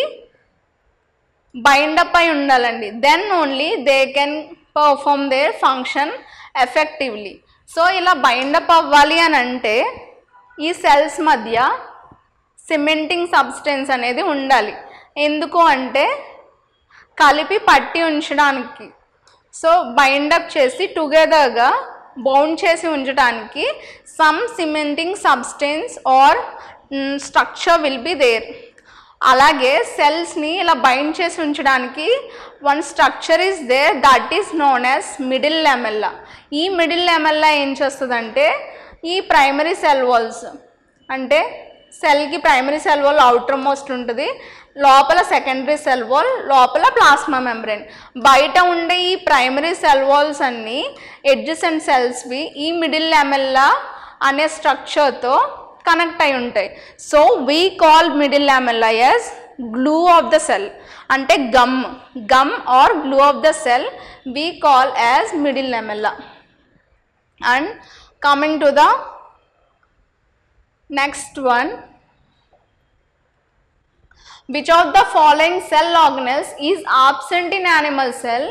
bind up అయి ఉండాలండి. Then only they can perform their function effectively. So ఇలా బైండ్ అప్ అవ్వాలి అని అంటే ఈ సెల్స్ మధ్య సిమెంటింగ్ సబ్స్టెన్స్ అనేది ఉండాలి. ఎందుకు అంటే కలిపి పట్టి ఉంచడానికి. సో బైండప్ చేసి టుగెదర్గా బౌండ్ చేసి ఉంచడానికి some cementing substance or structure will be there. అలాగే సెల్స్ని ఇలా బైండ్ చేసి ఉంచడానికి one structure is there, that is known as middle lamella. ఈ మిడిల్ లామెల్లా ఏం చేస్తుందంటే ఈ ప్రైమరీ సెల్ వాల్స్, అంటే సెల్కి primary cell wall outer most ఉంటుంది, లోపల సెకండరీ సెల్ వాల్, లోపల ప్లాస్మా మెంబ్రేన్. బయట ఉండే ఈ ప్రైమరీ సెల్ వాల్స్ అన్నీ ఎడ్జసెంట్ సెల్స్వి ఈ మిడిల్ లామెల్లా అనే స్ట్రక్చర్తో కనెక్ట్ అయి ఉంటాయి. So we call middle lamella as glue of the cell, అంటే gum or glue of the cell we call as middle lamella. And coming to the next one, which of the following cell organelles is absent in animal cell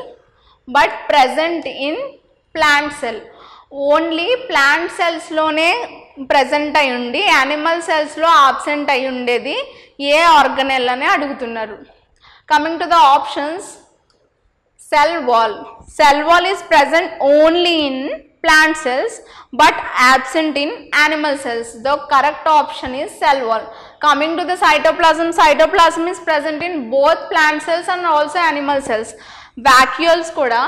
but present in plant cell? Only plant సెల్స్లోనే present అయి ఉండి animal సెల్స్లో absent అయి ఉండేది ఏ organelle అని అడుగుతున్నారు. Coming to the options, cell wall is present only in plant cells but absent in animal cells. The correct option is cell wall. Coming to the cytoplasm is present in both plant cells and also animal cells. Vacuoles kuda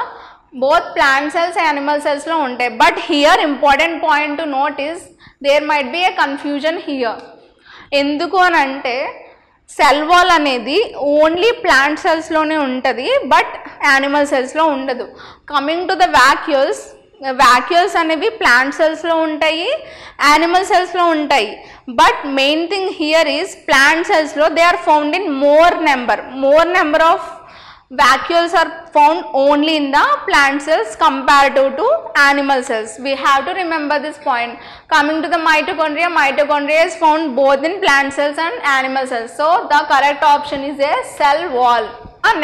both plant cells and animal cells lo untayi. But here important point to note is there might be a confusion here. Enduku anante cell wall అనేది only plant సెల్స్లోనే ఉంటుంది but animal సెల్స్లో ఉండదు. Coming to the vacuoles అనేవి plant సెల్స్లో ఉంటాయి, animal సెల్స్లో ఉంటాయి. But main thing here is plant సెల్స్లో they are found in more number of vacuoles are found only in the plant cells comparative to animal cells. We have to remember this point. Coming to the mitochondria is found both in plant cells and animal cells. So the correct option is a cell wall.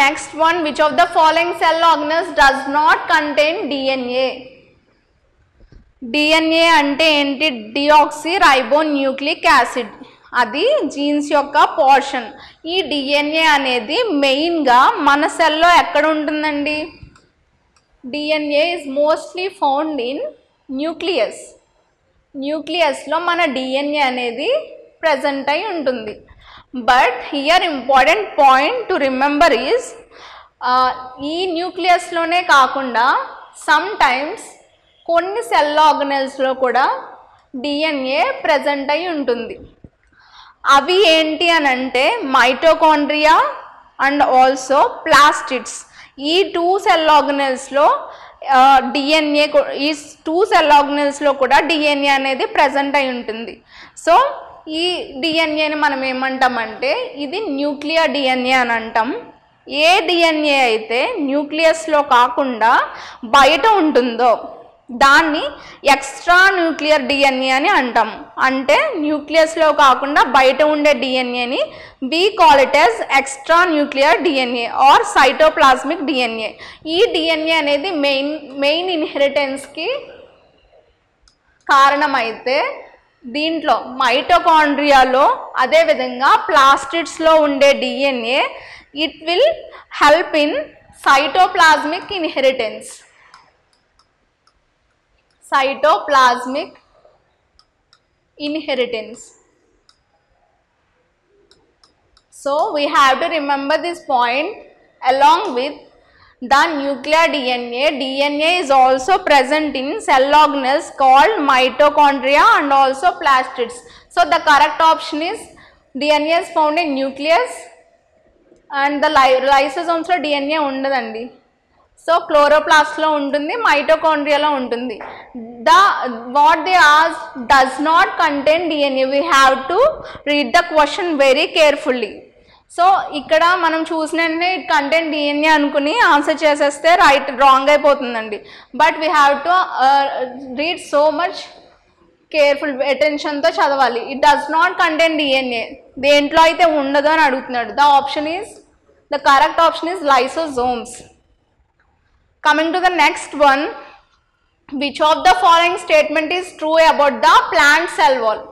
Next one, which of the following cell organelles does not contain DNA? DNA అంటే ఏంటి? Deoxyribonucleic acid, అది genes యొక్క portion. ఈ DNA అనేది మెయిన్గా మన సెల్లో ఎక్కడ ఉంటుందండి? DNA is mostly found in న్యూక్లియస్లో మన డిఎన్ఏ అనేది ప్రజెంట్ అయి ఉంటుంది. But here important point to remember is ఈ న్యూక్లియస్లోనే కాకుండా సమ్ టైమ్స్ కొన్ని సెల్ ఆర్గనెల్స్లో కూడా డిఎన్ఏ ప్రజెంట్ అయి ఉంటుంది. అవి ఏంటి అని అంటే మైటోకాండ్రియా అండ్ ఆల్సో ప్లాస్టిడ్స్. ఈ టూ సెల్ ఆర్గనెల్స్లో కూడా డిఎన్ఏ అనేది ప్రజెంట్ అయి ఉంటుంది. సో ఈ డిఎన్ఏని మనం ఏమంటామంటే ఇది న్యూక్లియర్ డిఎన్ఏ అని అంటాం. ఏ డిఎన్ఏ అయితే న్యూక్లియస్లో కాకుండా బయట ఉంటుందో దాన్ని ఎక్స్ట్రా న్యూక్లియర్ డిఎన్ఏ అని అంటాము. అంటే న్యూక్లియస్లో కాకుండా బయట ఉండే డిఎన్ఏని we call it as extra nuclear DNA or cytoplasmic DNA. ఈ డిఎన్ఏ అనేది మెయిన్ ఇన్హెరిటెన్స్కి కారణమైతే దీంట్లో మైటోకాండ్రియాలో అదేవిధంగా ప్లాస్టిడ్స్లో ఉండే DNA it will help in cytoplasmic inheritance. So we have to remember this point along with the nuclear DNA. DNA is also present in cell organelles called mitochondria and also plastids. So the correct option is DNA is found in nucleus and the lysosomes lo DNA undadandi. So క్లోరోప్లాస్ట్లో ఉంటుంది, మైటోకాండ్రియాలో ఉంటుంది. What they ask does not contain DNA. We have to read the question very carefully. So ఇక్కడ మనం చూసినట్టే it contain DNA అనుకుని answer చేసేస్తే wrong అయిపోతుందండి. But we have to read so much careful అటెన్షన్తో చదవాలి. It does not contain DNA. దేంట్లో అయితే ఉండదు అని అడుగుతున్నాడు. The correct option is lysosomes. Coming to the next one, which of the following statement is true about the plant cell wall?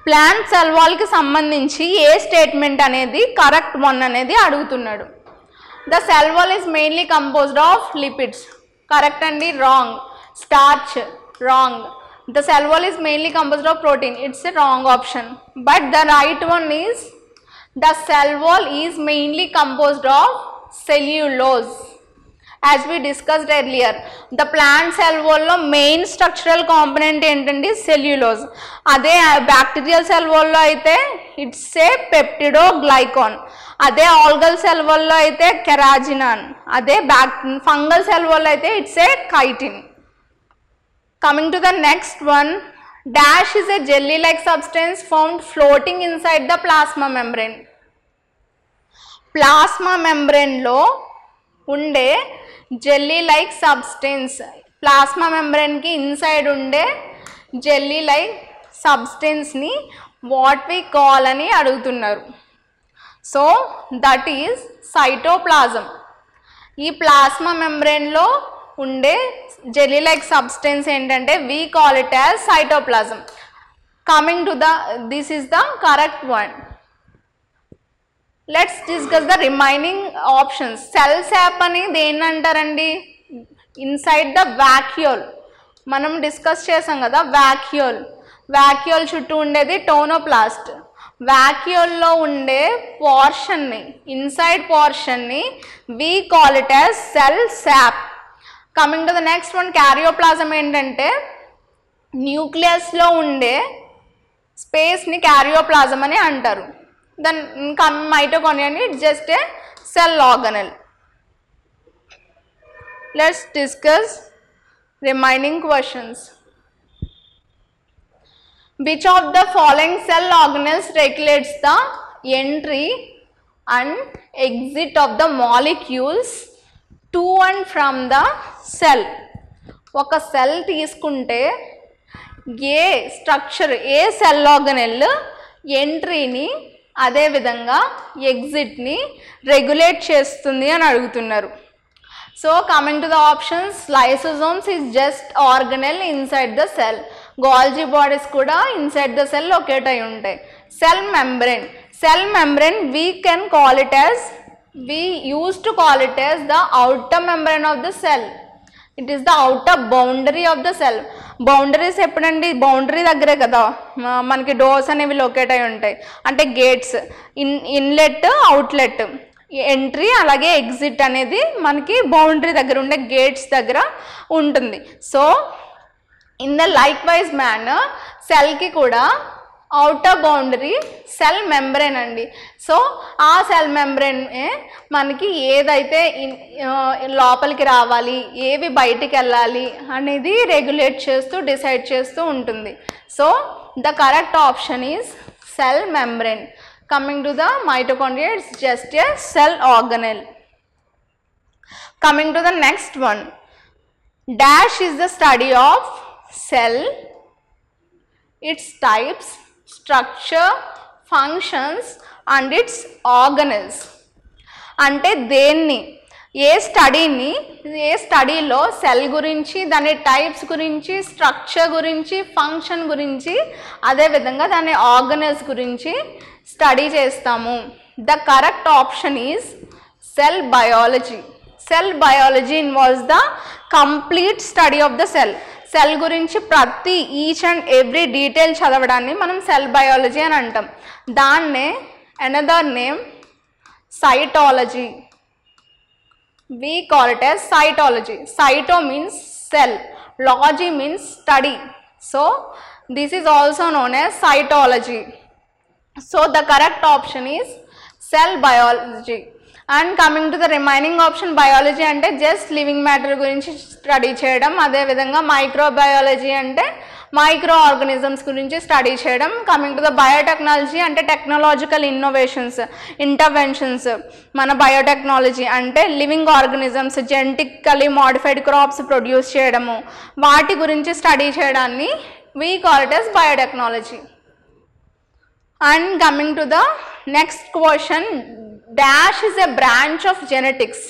Plant cell వాల్కి సంబంధించి ఏ స్టేట్మెంట్ అనేది కరెక్ట్ వన్ అనేది అడుగుతున్నాడు. The cell wall is mainly composed of lipids. Correct అండి. Wrong. Starch. Wrong. The cell wall is mainly composed of protein. It's a wrong option. But the right one is the cell wall is mainly composed of cellulose. As we discussed earlier, the plant cell wall lo main structural component ఏంటండి? cellulose. అదే bacterial cell wall లో అయితే it's a peptidoglycan. అదే algal cell wall లో అయితే కెరాజినాన్. అదే fungal cell wall అయితే it's a chitin. Coming to the next one, dash is a jelly-like substance found floating inside the plasma membrane. Plasma membrane lo unde jelly-like substance, plasma membrane ki inside unde jelly-like substance ni what we call ani adugutunnaru. So that is cytoplasm. ఈ plasma membrane లో ఉండే jelly like substance ఏంటంటే we call it as cytoplasm. Coming to this is the correct one. Let's discuss the remaining options. Cell sap అని దేన్ని అంటారండి? Inside the vacuole మనం discuss చేసాం కదా. వాక్యూల్ చుట్టూ ఉండేది టోనోప్లాస్ట్. వాక్యూల్లో ఉండే పోర్షన్ని, ఇన్సైడ్ పోర్షన్ని we call it as cell sap. Coming to the next one, karyoplasm ఏంటంటే న్యూక్లియస్లో ఉండే స్పేస్ని క్యారియోప్లాజం అని అంటారు. దెన్ మైటోకాండ్రియాని it's just a cell organelle. Let's discuss remaining questions. Which of the following cell organelles regulates the entry and exit of the molecules to and from the cell? ఒక cell తీసుకుంటే ఏ structure, ఏ cell organelle ఎంట్రీని అదేవిధంగా ఎగ్జిట్ని regulate చేస్తుంది అని అడుగుతున్నారు. So coming to the options, lysosomes is just organelle inside the cell. గోల్జీ bodies కూడా inside the cell locate అయి ఉంటాయి. Cell membrane we can call it as, we used to call it as the outer membrane of the cell. It is the outer boundary of the cell. Boundaries ఎప్పుడండి? Boundary దగ్గరే కదా మనకి doors అనేవి locate అయి ఉంటాయి. అంటే gates, inlet, outlet, entry అలాగే exit అనేది మనకి బౌండరీ దగ్గర ఉండే గేట్స్ దగ్గర ఉంటుంది. So in the like wise manner సెల్కి కూడా అవుటర్ బౌండరీ సెల్ మెంబ్రెన్ అండి. సో ఆ సెల్ మెంబ్రెన్ మనకి ఏదైతే లోపలికి రావాలి, ఏవి బయటికి వెళ్ళాలి అనేది రెగ్యులేట్ చేస్తూ డిసైడ్ చేస్తూ ఉంటుంది. So the correct option is cell membrane. Coming to the mitochondria, it's just a cell organelle. Coming to the next one, dash is the study of cell, it's types, structure, functions and it's organelles. అంటే దేన్ని, ఏ స్టడీలో cell గురించి, దాని types గురించి, structure గురించి, function గురించి, అదేవిధంగా దాని ఆర్గనెల్స్ గురించి స్టడీ చేస్తాము. The correct option is cell biology. Cell biology involves the complete study of the cell. Cell గురించి ప్రతి ఈచ్ అండ్ ఎవ్రీ డీటెయిల్ చదవడాన్ని మనం సెల్ బయాలజీ అని అంటాం. దాన్నే another name cytology. we call it as cytology. Cyto means cell, logy means study. So this is also known as cytology. So the correct option is cell biology. And coming to the remaining option, biology అంటే just living matter గురించి study చేయడం, అదేవిధంగా microbiology అంటే micro organisms గురించి study చేయడం. Coming to the biotechnology అంటే technological innovations, interventions. మన biotechnology అంటే living organisms, genetically modified crops produce చేయడము, వాటి గురించి స్టడీ చేయడాన్ని we call it as biotechnology. And coming to the next question, dash is a branch of genetics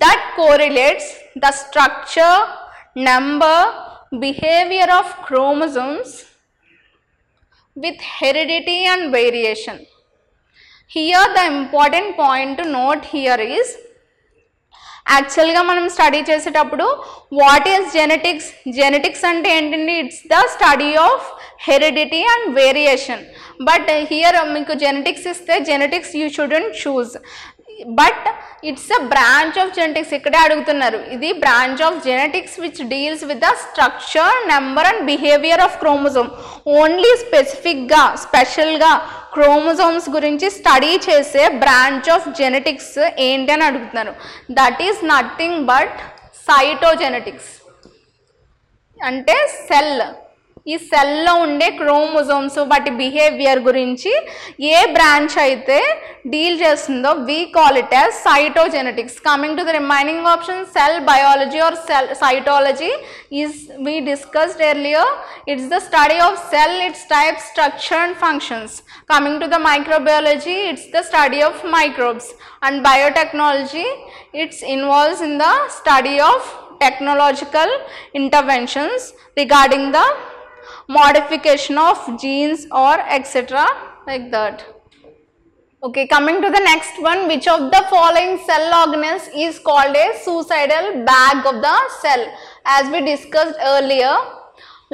that correlates the structure, number, behavior of chromosomes with heredity and variation. Here the important point to note here is, యాక్చువల్గా మనం study చేసేటప్పుడు what is genetics, genetics అంటే ఏంటండి, it's the study of heredity and variation. But here మీకు genetics ఇస్తే genetics you shouldn't choose, but it's a branch of genetics. ఇక్కడే అడుగుతున్నారు, ఇది branch of genetics which deals with the structure, number and behaviour of chromosome. Only స్పెసిఫిక్గా స్పెషల్గా chromosomes గురించి study చేసే branch of genetics ఏంటి అని అడుగుతున్నారు. That is nothing but cytogenetics. అంటే సెల్, ఈ సెల్లో ఉండే క్రోమోజోమ్స్ వాటి బిహేవియర్ గురించి ఏ బ్రాంచ్ అయితే డీల్ చేస్తుందో we call it as cytogenetics. Coming to the remaining option, cell biology are cell cytology is we discussed earlier. It's the study of cell, its type, structure and functions. Coming to the microbiology, it's the study of microbes. And biotechnology, it involves in the study of technological interventions regarding the modification of genes or etc. like that. Okay, coming to the next one, which of the following cell organelles is called a suicidal bag of the cell? As we discussed earlier,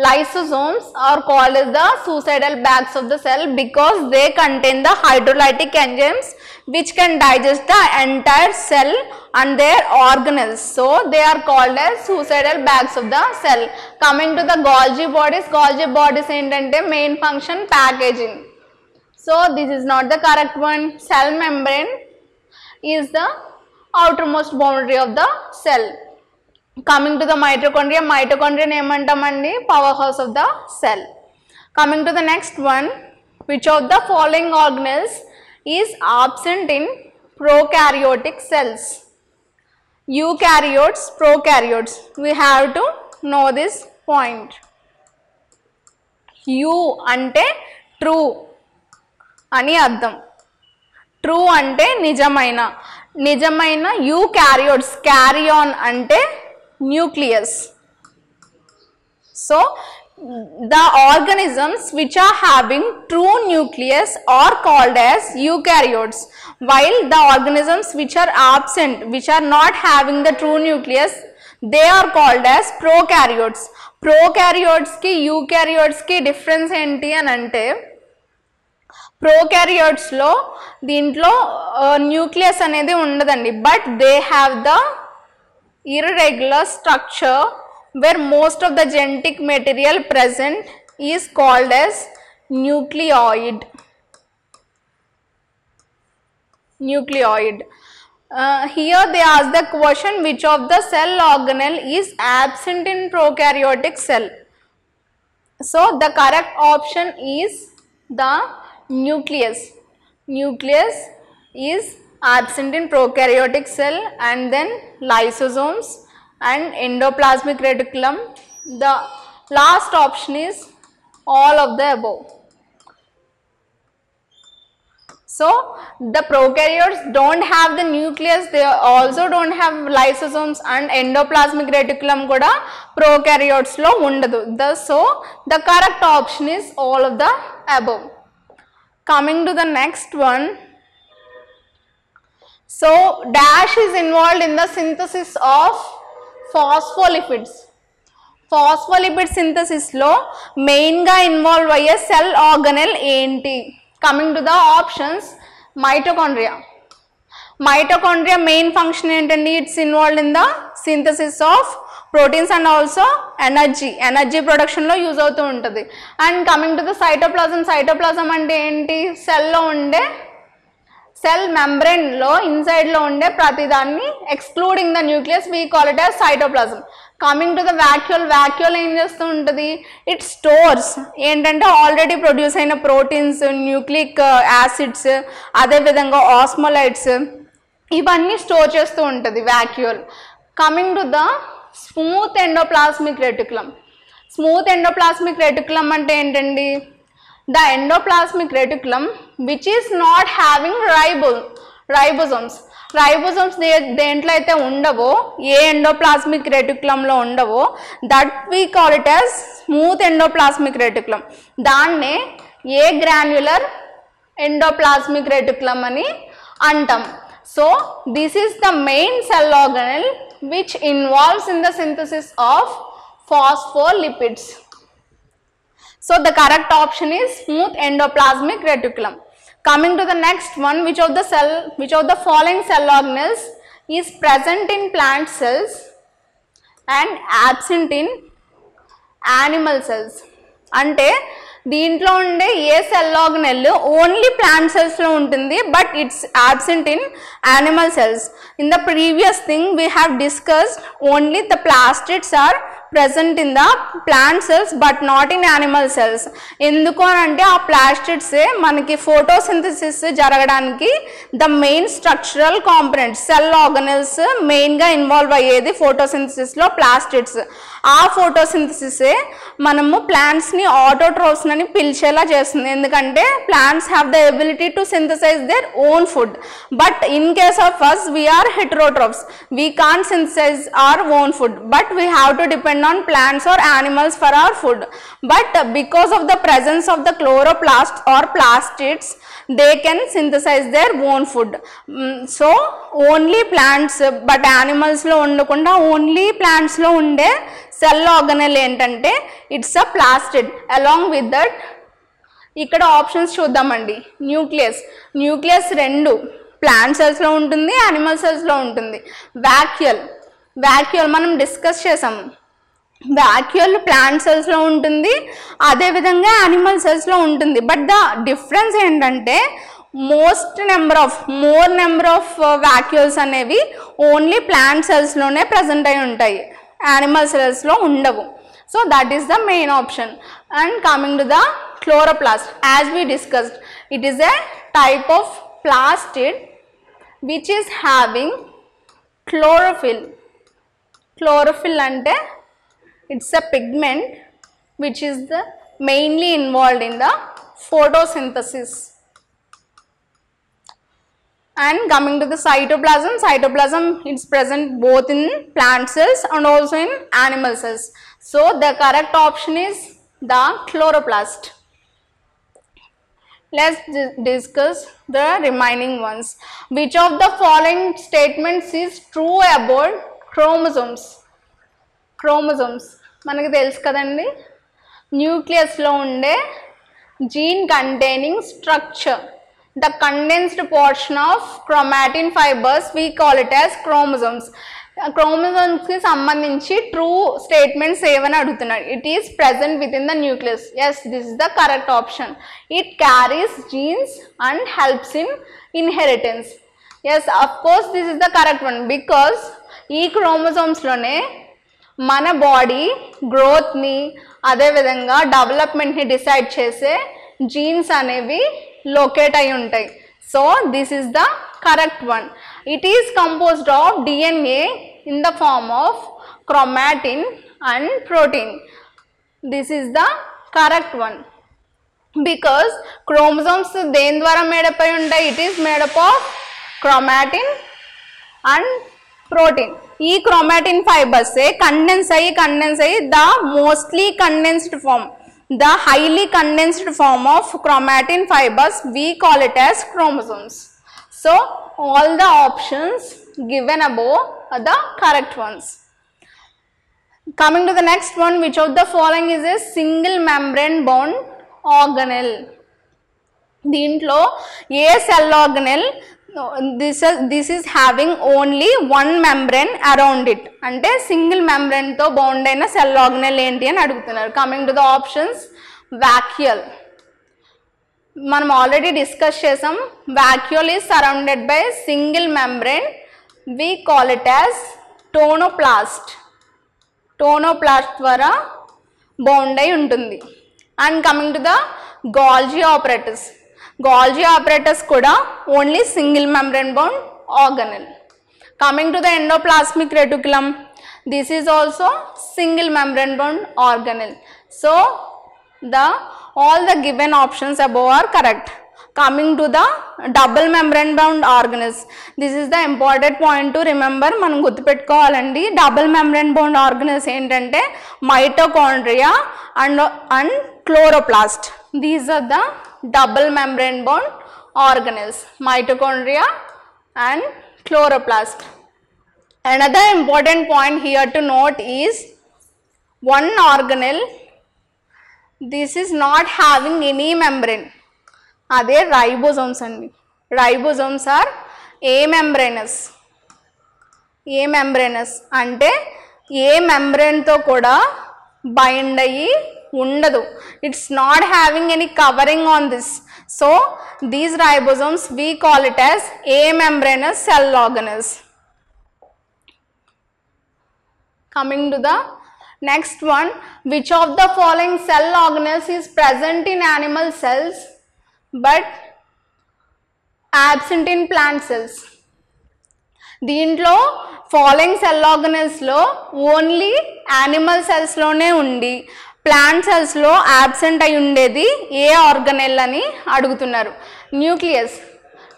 lysosomes are called as the suicidal bags of the cell because they contain the hydrolytic enzymes which can digest the entire cell and their organelles. So they are called as suicidal bags of the cell. Coming to the Golgi bodies ఏంటంటే main function packaging. So this is not the correct one. Cell membrane is the outermost boundary of the cell. Coming to the mitochondria ఏమంటామండి, powerhouse of the cell. Coming to the next one, which of the following organelles is absent in prokaryotic cells? Eukaryotes, prokaryotes. We have to know this point. U అంటే true అని అర్థం. True అంటే నిజమైన eukaryotes, carry on అంటే nucleus. So the organisms which are having true nucleus are called as eukaryotes, while the organisms which are absent, which are not having the true nucleus, they are called as prokaryotes. Prokaryotes ki eukaryotes ki difference ఏంటి అని అంటే, ప్రోకారియోట్స్లో దీంట్లో nucleus అనేది ఉండదండి, but they have the irregular structure where most of the genetic material present is called as nucleoid. Here they ask the question, which of the cell organelle is absent in prokaryotic cell? So the correct option is the nucleus. Nucleus is absent in prokaryotic cell, and then lysosomes and endoplasmic reticulum. The last option is all of the above. So the prokaryotes don't have the nucleus, they also don't have lysosomes and endoplasmic reticulum kuda prokaryotes lo undadu. So the correct option is all of the above. Coming to the next one, so dash is involved in the synthesis of phospholipids. Phospholipid synthesis lo main ga involve అయ్యే cell organelle ఏంటి? Coming to the options, mitochondria. Mitochondria main function ఏంటండి? It's involved in the synthesis of proteins and also energy production లో use అవుతూ ఉంటుంది. And coming to the cytoplasm అంటే ఏంటి? సెల్లో ఉండే సెల్ మెంబ్రెయిన్ లో ఇన్సైడ్ లో ఉండే ప్రతిదాన్ని excluding the nucleus we call it as cytoplasm. Coming to the vacuole ఏం చేస్తూ ఉంటుంది? ఇట్ స్టోర్స్ ఏంటంటే ఆల్రెడీ ప్రొడ్యూస్ అయిన ప్రోటీన్స్, న్యూక్లిక్ యాసిడ్స్, అదేవిధంగా ఆస్మోలైట్స్, ఇవన్నీ స్టోర్ చేస్తూ ఉంటుంది vacuole. Coming to the smooth endoplasmic reticulum. Smooth endoplasmic reticulum అంటే ఏంటండి? The endoplasmic reticulum which is not having ribosomes. Ribosomes దేంట్లో అయితే ఉండవో, ఏ ఎండోప్లాస్మిక్ రెటిక్యులంలో ఉండవో, that we call it as smooth endoplasmic reticulum. దాన్నే ఏ గ్రాన్యులర్ ఎండోప్లాస్మిక్ రెటిక్యులం అని అంటాం. So this is the main cell organelle which involves in the synthesis of phospholipids. So the correct option is smooth endoplasmic reticulum. Coming to the next one, which of the following cell organelles is present in plant cells and absent in animal cells? అంటే దీంట్లో ఉండే ఏ cell organelle only plant సెల్స్లో ఉంటుంది, but it's absent in animal cells. In the previous thing we have discussed only the plastids are present in the plant cells but not in animal cells. ఎందుకు అంటే ఆ ప్లాస్టిడ్సే మనకి photosynthesis జరగడానికి the main structural component. Cell organelles మెయిన్గా involve అయ్యేది ఫోటోసింథసిస్లో plastids. ఆ ఫోటోసింథసిసే మనము ప్లాంట్స్ని autotrophs అని పిలిచేలా చేస్తుంది. ఎందుకంటే plants have the ability to synthesize their own food, but in case of us we are heterotrophs. We can't synthesize our own food, but we have to depend on plants or animals for our food. But because of the presence of the chloroplasts or plastids, they can synthesize their own food. So only plants, but animals లో ఉండకుండా only plants లో ఉండే cell organelle ఏంటంటే it's a plastid. Along with that ఇక్కడ options చూద్దామండి. Nucleus రెండు plant సెల్స్లో ఉంటుంది, animal సెల్స్లో ఉంటుంది. వాక్యూల్ మనం డిస్కస్ చేసాము. వాక్యూల్ ప్లాంట్ సెల్స్లో ఉంటుంది, అదేవిధంగా యానిమల్ సెల్స్లో ఉంటుంది. బట్ ద డిఫరెన్స్ ఏంటంటే మోర్ నెంబర్ ఆఫ్ వాక్యూల్స్ అనేవి ఓన్లీ ప్లాంట్ సెల్స్లోనే ప్రజెంట్ అయి ఉంటాయి, యానిమల్ సెల్స్లో ఉండవు. So that is the main option. And coming to the chloroplast, as we discussed, it is a type of plastid which is having chlorophyll. Chlorophyll ante it's a pigment which is the mainly involved in the photosynthesis. And coming to the cytoplasm it's present both in plant cells and also in animal cells. So the correct option is the chloroplast. Let's discuss the remaining ones. Which of the following statements is true about chromosomes? మనకి తెలుసు కదండి, న్యూక్లియస్లో ఉండే gene containing structure, the condensed portion of chromatin fibers we call it as chromosomes. క్రోమోజోమ్స్కి సంబంధించి true statements ఏమని అడుగుతున్నాడు. It is present with in the nucleus. Yes, this is the correct option. It carries genes and helps in inheritance. Yes, of course this is the correct one. Because ఈ క్రోమోజోమ్స్లోనే మన body గ్రోత్ని అదేవిధంగా డెవలప్మెంట్ని decide చేసే genes అనేవి locate అయి ఉంటాయి. So this is the correct one. It is composed of DNA in the form of chromatin and protein. This is the correct one. Because chromosomes దేని ద్వారా మేడప్ అయి ఉంటాయి? It is made up of chromatin and protein. ఈ chromatin fibers condense అయ్యి the mostly condensed form, the highly condensed form of chromatin fibers, we call it as chromosomes. So all the options given above are the correct ones. Coming to the next one, which of the following is a single membrane bound organelle? దీంట్లో ఏ cell organelle this is having only one membrane around it, అంటే single మెంబ్రెన్తో bound అయిన cell organelle ఏంటి అని అడుగుతున్నారు. Coming to the options, vacuole మనం already discuss చేసాం. Vacuole is surrounded by single membrane, we call it as tonoplast. Tonoplast ద్వారా bound అయి ఉంటుంది. And coming to the golgi apparatus కూడా only single membrane bound organelle. Coming to the endoplasmic reticulum, This is also single membrane bound organelle. So all the given options above are correct. Coming to the double membrane bound organelles, this is the important point to remember. మనం గుర్తుపెట్టుకోవాలండి. Double membrane bound organelles ఏంటంటే mitochondria and chloroplast. These are the double membrane bound organelles, mitochondria and chloroplast. Another important point here to note is one organelle, this is not having any membrane. అదే ribosomes అండి. Ribosomes are amembranous. Amembranous అంటే ఏ మెంబ్రేన్తో కూడా bind అయ్యి ఉండదు. It's not having any covering on this. So these ribosomes we call it as amembranous cell organelles. Coming to the next one, which of the following cell organelles is present in animal cells but absent in plant cells? దీంట్లో following cell ఆర్గనెల్స్లో only animal సెల్స్లోనే ఉండి plant సెల్స్లో absent అయి ఉండేది ఏ organelle అని అడుగుతున్నారు. Nucleus.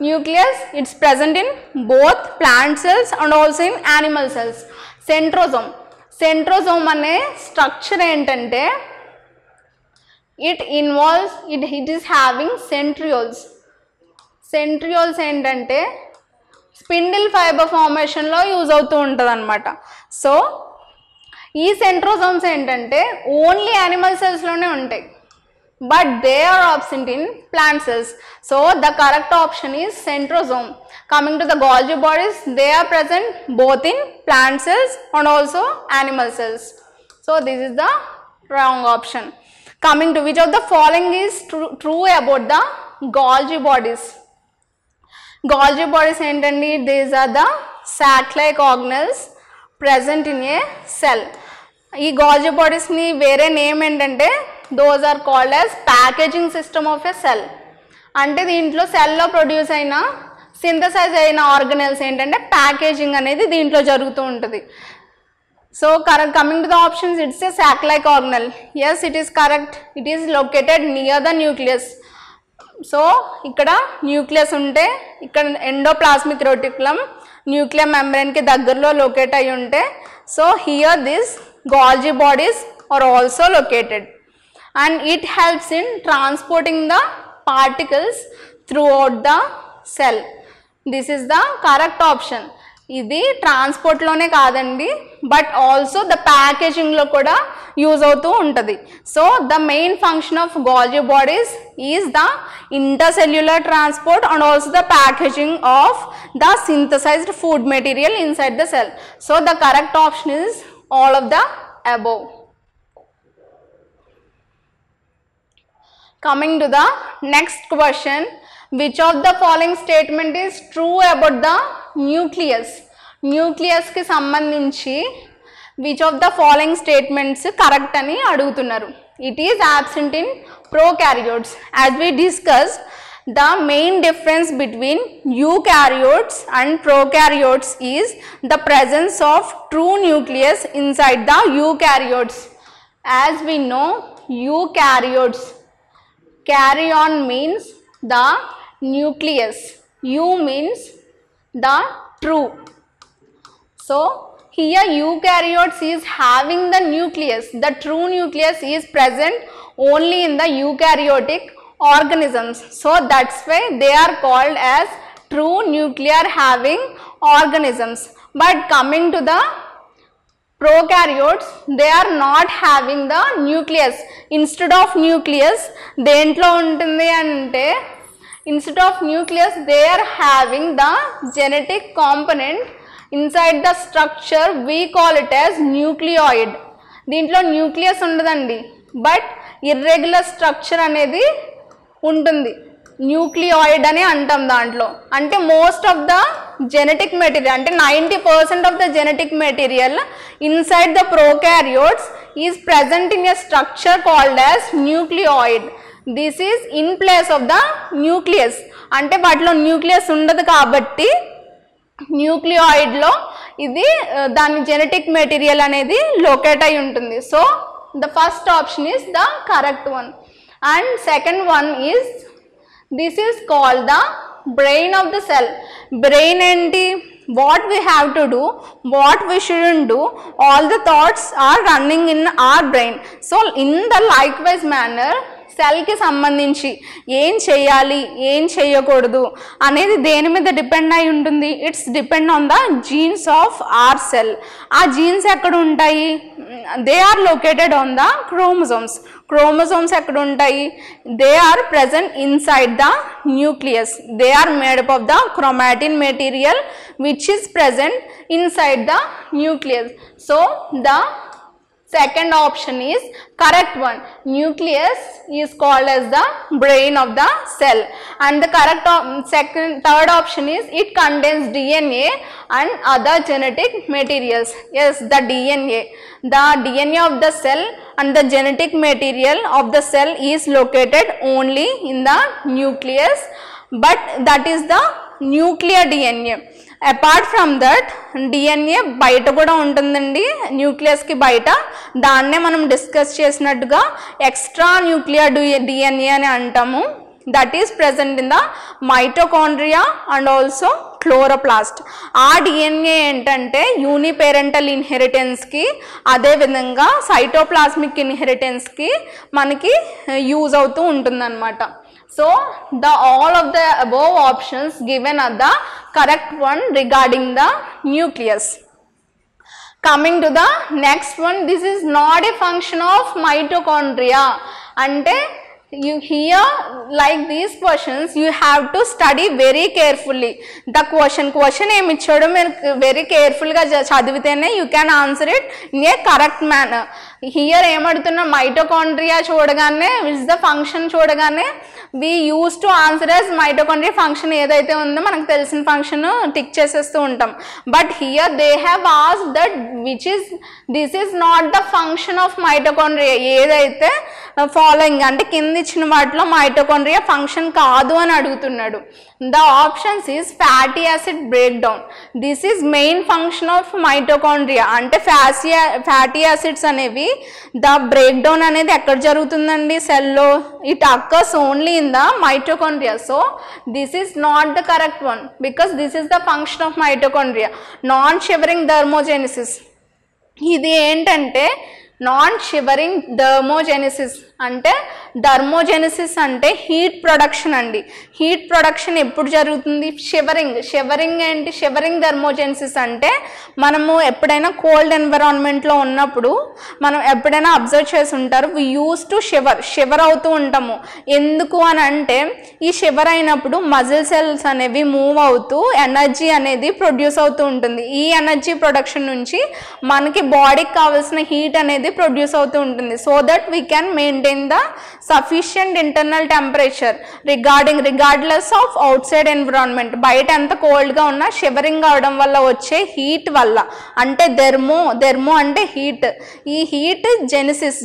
Nucleus it's present in both plant cells and also in animal cells. Centrosome. Centrosome అనే structure ఏంటంటే it is having centrioles. Centrioles ఏంటంటే spindle fibre ఫార్మేషన్లో use అవుతూ ఉంటుంది అనమాట. సో ఈ సెంట్రోజోమ్స్ ఏంటంటే ఓన్లీ యానిమల్ సెల్స్లోనే ఉంటాయి but they are absent in plant cells. So the correct option is centrosome. Coming to the Golgi bodies, they are present both in plant cells and also animal cells. So this is the wrong option. Coming to which of the following is true about the Golgi bodies? Golgi bodies ఏంటండి? These are the sac-like organelles present in a cell. ఈ Golgi bodies ని వేరే name ఏంటంటే those are called as packaging system of a cell. అంటే దీంట్లో సెల్లో produce అయిన synthesise అయిన ఆర్గనెల్స్ ఏంటంటే ప్యాకేజింగ్ అనేది దీంట్లో జరుగుతూ ఉంటుంది. So coming to the options, it's a sac like organelle. Yes, it is correct. It is located near the nucleus. So ఇక్కడ న్యూక్లియస్ ఉంటే ఇక్కడ ఎండోప్లాస్మిక్ రెటిక్యులం న్యూక్లియర్ మెంబ్రేన్కి దగ్గరలో లొకేట్ అయి ఉంటే so here this Golgi bodies are also located. And it helps in transporting the particles throughout the cell. This is the correct option. ఇది ట్రాన్స్పోర్ట్లోనే కాదండి but also the ప్యాకేజింగ్లో కూడా use అవుతూ ఉంటుంది. So the main function of Golgi bodies is the intercellular transport and also the packaging of the synthesised food material inside the cell. So the correct option is all of the above. Coming to the next question, which of the following statement is true about the nucleus? Nucleus ki sambandhinchi which of the following statements correct ani adugutunnaru. It is absent in prokaryotes. As we discussed, the main difference between eukaryotes and prokaryotes is the presence of true nucleus inside the eukaryotes. As we know, eukaryotes, carry on means the nucleus, u means the true. So here eukaryotes is having the nucleus. The true nucleus is present only in the eukaryotic organisms. So that's why they are called as true nuclear having organisms. But coming to the prokaryotes, they are not having the nucleus. Instead of nucleus, dentlo untundi ante instead of nucleus they are having the genetic component inside the structure. We call it as nucleoid. దీంట్లో nucleus ఉండదండి but irregular structure అనేది ఉంటుంది. Nucleoid అని అంటాం. దాంట్లో అంటే most of the genetic material అంటే 90% of the genetic material inside the prokaryotes is present in a structure called as nucleoid. This is in place of the nucleus. అంటే వాటిలో nucleus ఉండదు కాబట్టి న్యూక్లియాయిడ్లో ఇది దాని జెనెటిక్ మెటీరియల్ అనేది లొకేట్ అయి ఉంటుంది. So the first option is the correct one. And second one is this is called the brain of the cell. Brain ఏంటి? what we have to do, what we shouldn't do, all the thoughts are running in our brain. So in the likewise manner సెల్కి సంబంధించి ఏం చేయాలి ఏం చేయకూడదు అనేది దేని మీద depend అయి ఉంటుంది? It's depend on the genes of our cell. ఆ జీన్స్ ఎక్కడ ఉంటాయి? They are located on the chromosomes. Chromosomes ఎక్కడ ఉంటాయి? They are present inside the nucleus. They are made up of the chromatin material which is present inside the nucleus. So the second option is correct one. Nucleus is called as the brain of the cell. And the correct third option is it contains DNA and other genetic materials. Yes, the DNA of the cell and the genetic material of the cell is located only in the nucleus, but that is the nuclear DNA. Apart from that DNA బయట కూడా ఉంటుందండి, న్యూక్లియస్కి బయట. దాన్నే మనం discuss చేసినట్టుగా extra nuclear DNA అని అంటాము. That is present in the mitochondria and also chloroplast. ఆ డిఎన్ఏ ఏంటంటే యూనిపేరెంటల్ ఇన్హెరిటెన్స్కి, అదేవిధంగా సైటోప్లాస్మిక్ ఇన్హెరిటెన్స్కి మనకి యూజ్ అవుతూ ఉంటుందన్నమాట. So the all of the above options given are the correct one regarding the nucleus. Coming to the next one, this is not a function of mitochondria. Ante you hear like these questions, you have to study very carefully. The question em ichchadu meer very careful ga chadivitene you can answer it in a correct manner. Here em adutunna mitochondria చూడగానే which is the function చూడగానే we used to answer as mitochondria function ఏదైతే ఉందో మనకు తెలిసిన function tick చేసేస్తూ ఉంటాం. But here they have asked that which is this is not the function of mitochondria. ఏదైతే following అంటే కింద ఇచ్చిన వాటిలో మైటోకాండ్రియా ఫంక్షన్ కాదు అని అడుగుతున్నాడు. The options is fatty acid break down. This is main function of mitochondria. అంటే fatty acids అనేవి ద బ్రేక్ డౌన్ అనేది ఎక్కడ జరుగుతుందండి? సెల్లో. It occurs only in the mitochondria. So this is not the correct one because this is the function of mitochondria. Non shivering thermogenesis. ఇది ఏంటంటే non shivering thermogenesis. అంటే thermogenesis అంటే heat production అండి. Heat production ఎప్పుడు జరుగుతుంది? Shivering ఏంటి? Shivering thermogenesis అంటే మనము ఎప్పుడైనా కోల్డ్ ఎన్విరాన్మెంట్లో ఉన్నప్పుడు మనం ఎప్పుడైనా అబ్జర్వ్ చేసి ఉంటారు, వి యూస్ టు షివర్ అవుతూ ఉంటాము. ఎందుకు అని అంటే ఈ షివర్ అయినప్పుడు మజిల్ సెల్స్ అనేవి మూవ్ అవుతూ ఎనర్జీ అనేది ప్రొడ్యూస్ అవుతూ ఉంటుంది. ఈ ఎనర్జీ ప్రొడక్షన్ నుంచి మనకి బాడీకి కావాల్సిన హీట్ అనేది ప్రొడ్యూస్ అవుతూ ఉంటుంది. So that we can maintain the sufficient internal temperature regardless of outside environment. బయట ఎంత కోల్డ్గా ఉన్నా షివరింగ్ అవడం వల్ల వచ్చే హీట్ వల్ల, అంటే థెర్మో అంటే హీట్, ఈ హీట్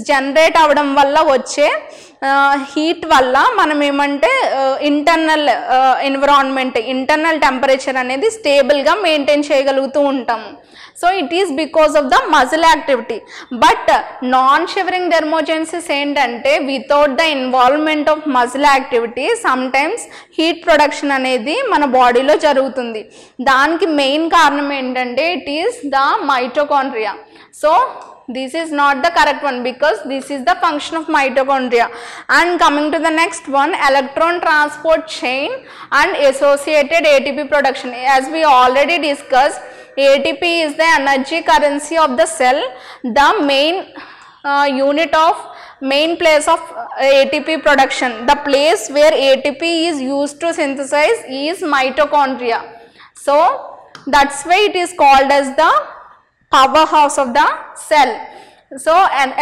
జనరేట్ అవడం వల్ల వచ్చే హీట్ వల్ల మనం ఏమంటే ఇంటర్నల్ ఎన్విరాన్మెంట్, ఇంటర్నల్ టెంపరేచర్ అనేది స్టేబుల్గా మెయింటైన్ చేయగలుగుతూ ఉంటాము. So it is because of the muscle activity. But non shivering thermogenesis ఏంటంటే without the involvement of muscle activity some times heat production అనేది మన బాడీలో జరుగుతుంది. దానికి మెయిన్ కారణం ఏంటంటే it is the mitochondria. So this is not the correct one because this is the function of mitochondria. And coming to the next one, electron transport chain and associated ATP production. As we already discussed, ATP is the energy currency of the cell. The main unit of main place of ATP production, the place where ATP is used to synthesize is mitochondria. So that's why it is called as the power house of the cell. So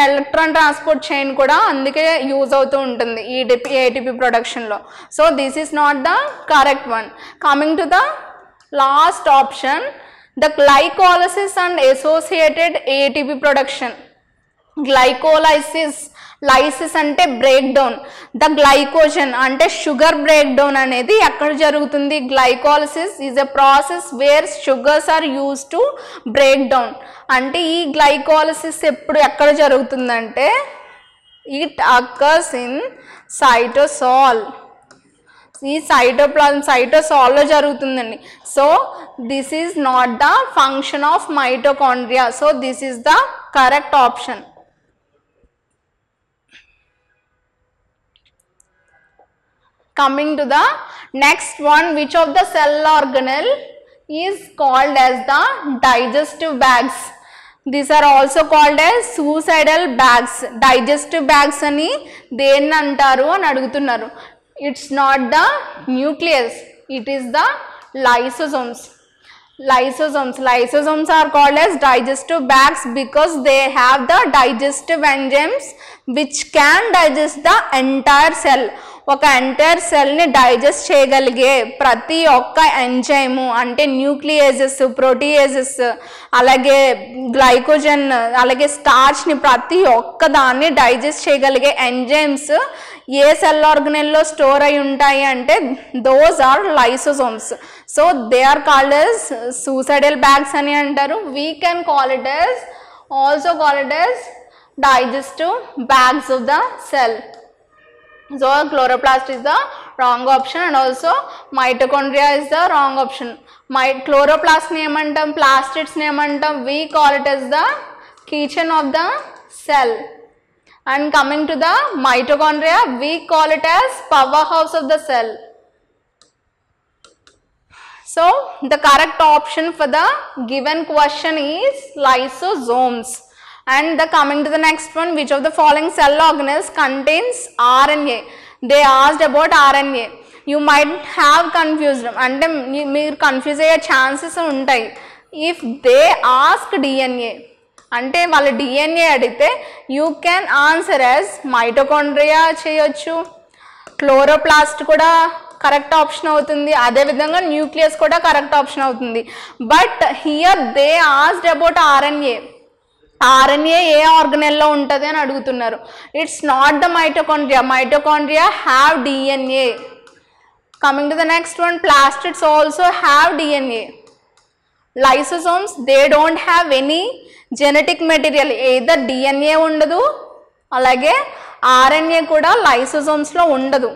electron transport chain కూడా అందుకే use అవుతూ ఉంటుంది ఈ ATP ప్రొడక్షన్లో. So this is not the correct one. Coming to the last option, the glycolysis and associated ATP production. Glycolysis lysis అంటే break down. The glycogen అంటే sugar break down అనేది ఎక్కడ జరుగుతుంది? Glycolysis is a process where sugars are use to break down. అంటే ఈ glycolysis ఎక్కడ జరుగుతుందంటే it occurs in cytosol. ఈ సైటోసాల్లో జరుగుతుందండి. So this is not the function of mitochondria. So this is the correct option. Coming to the next one, which of the cell organelle is called as the digestive bags? These are also called as suicidal bags. Digestive bags ani దేన్ని అంటారు అని అడుగుతున్నారు. It's not the nucleus, it is the lysosomes. Lysosomes are called as digestive bags because they have the digestive enzymes which can digest the entire cell. ఒక entire సెల్ని digest చేయగలిగే ప్రతి ఒక్క enzyme అంటే nucleases, proteases, అలాగే glycogen, అలాగే స్టార్చ్ని ప్రతి ఒక్క దాన్ని డైజెస్ట్ చేయగలిగే ఎంజైమ్స్ ఏ సెల్ ఆర్గనెల్లో స్టోర్ అయి ఉంటాయి అంటే those are lysosomes. So they are called as suicidal bags అని అంటారు. We can also call it as digestive bags of the cell. So chloroplast is the wrong option and also mitochondria is the wrong option. Chloroplast ni emantam, plastids ni emantam, we call it as the kitchen of the cell. And coming to the mitochondria, we call it as powerhouse of the cell. So the correct option for the given question is lysosomes. And coming to the next one, which of the following cell organelles contains RNA? They asked about RNA. You might have confused them. And మీరు confuse అయ్యే chances ఉంటాయి. If they ask DNA అంటే వాళ్ళ DNA అడిగితే you can answer as mitochondria చేయొచ్చు, chloroplast కూడా correct option అవుతుంది, అదేవిధంగా న్యూక్లియస్ కూడా కరెక్ట్ ఆప్షన్ అవుతుంది. But here they asked about RNA ఏ ఆర్గనెల్లో ఉంటుంది అని అడుగుతున్నారు. It's not the mitochondria have DNA. Coming to the next one, plastids also have DNA. Lysosomes they don't have any genetic material, either DNA ఉండదు అలాగే RNA కూడా లైసోసోమ్స్లో ఉండదు.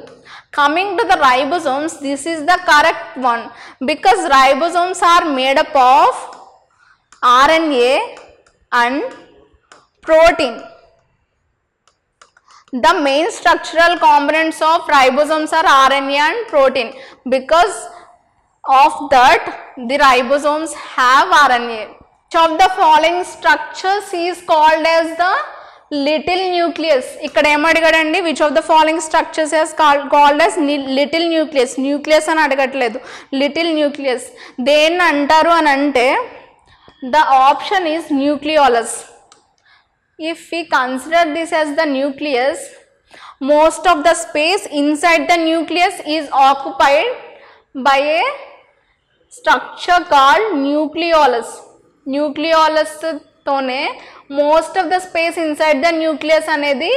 Coming to the ribosomes, this is the correct one because ribosomes are made up of RNA and protein. The main structural components of ribosomes are RNA and protein. Because of that, the ribosomes have RNA. Which of the following structures is called as the little nucleus? ఇక్కడ ఏం అడిగాడండి, which of the following structures is called as little nucleus? nucleus అని అడగట్లేదు, little nucleus. దేన్ని అంటారు అని అంటే the option is nucleolus. If we consider this as the nucleus, most of the space inside the nucleus is occupied by a structure called nucleolus. Nucleolus తోనే most of the space inside the nucleus అనేది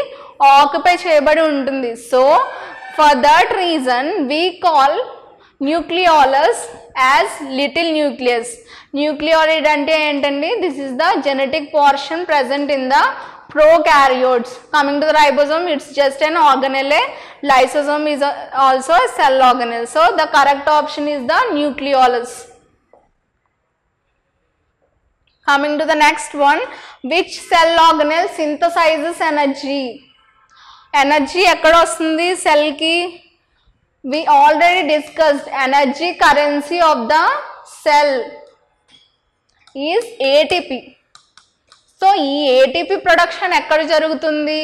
occupy చేయబడి ఉంటుంది. So for that reason we call nucleolus as little nucleus. Nucleolid అంటే ఏంటండి, this is the genetic portion present in the prokaryotes. Coming to the ribosome, it's just an organelle. Lysosome is also a cell organelle. So the correct option is the nucleolus. Coming to the next one, which cell organelle synthesizes energy? Energy ఎక్కడ వస్తుంది cell కి? We already discussed energy currency of the cell is ATP. So ఈ ATP production ఎక్కడ జరుగుతుంది?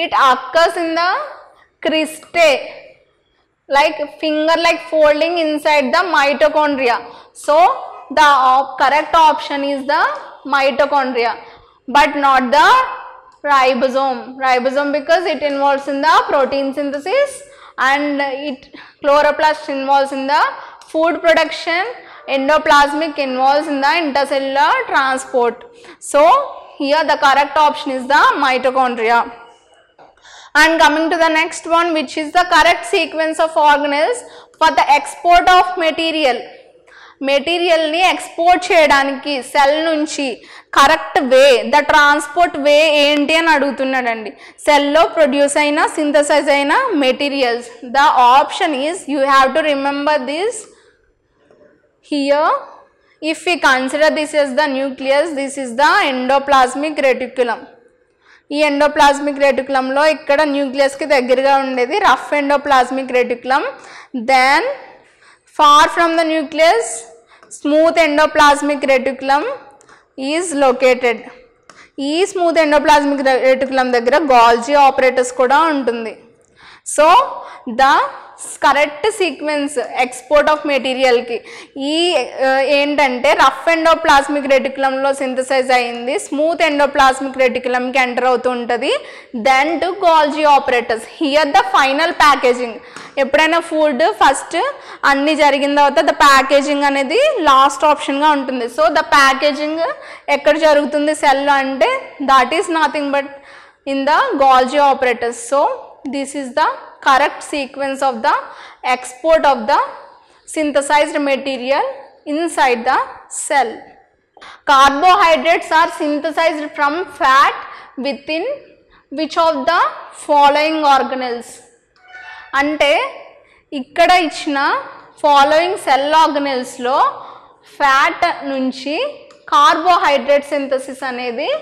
It occurs in the cristae, like finger like folding inside the mitochondria. So the correct option is the mitochondria but not the ribosome because it involves in the protein synthesis and chloroplast involves in the food production, endoplasmic involves in the intercellular transport. So here the correct option is the mitochondria. And coming to the next one, which is the correct sequence of organelles for the export of material. మెటీరియల్ని export చేయడానికి cell నుంచి correct way, the transport వే ఏంటి అని అడుగుతున్నాడండి. సెల్లో produce అయిన synthesise అయిన materials, the option is, you have to remember this here. If we consider this as the nucleus, this is the endoplasmic reticulum. ఈ endoplasmic రెటిక్యులంలో ఇక్కడ న్యూక్లియస్కి దగ్గరగా ఉండేది rough endoplasmic reticulum. Then far from the nucleus smooth endoplasmic reticulum is located. ఈ smooth endoplasmic reticulum దగ్గర golgi apparatus కూడా ఉంటుంది. So the correct sequence export of మెటీరియల్కి ఈ ఏంటంటే రఫ్ ఎండోప్లాస్మిక్ రెటిక్యులంలో సింథసైజ్ అయింది, స్మూత్ ఎండోప్లాస్మిక్ రెటిక్యులంకి ఎంటర్ అవుతూ ఉంటుంది. Then to golgi apparatus. Here the final packaging. ఎప్పుడైనా ఫుడ్ ఫస్ట్ అన్నీ జరిగిన తర్వాత ద ప్యాకేజింగ్ అనేది లాస్ట్ ఆప్షన్గా ఉంటుంది. సో ద ప్యాకేజింగ్ ఎక్కడ జరుగుతుంది సెల్లో అంటే that is nothing but in the golgi apparatus. So this is the correct sequence of the export of the synthesized material inside the cell. Carbohydrates are synthesized from fat within which of the following organelles? అంటే ఇక్కడ ఇచ్చిన following cell ఆర్గనెల్స్లో fat నుంచి carbohydrate synthesis అనేది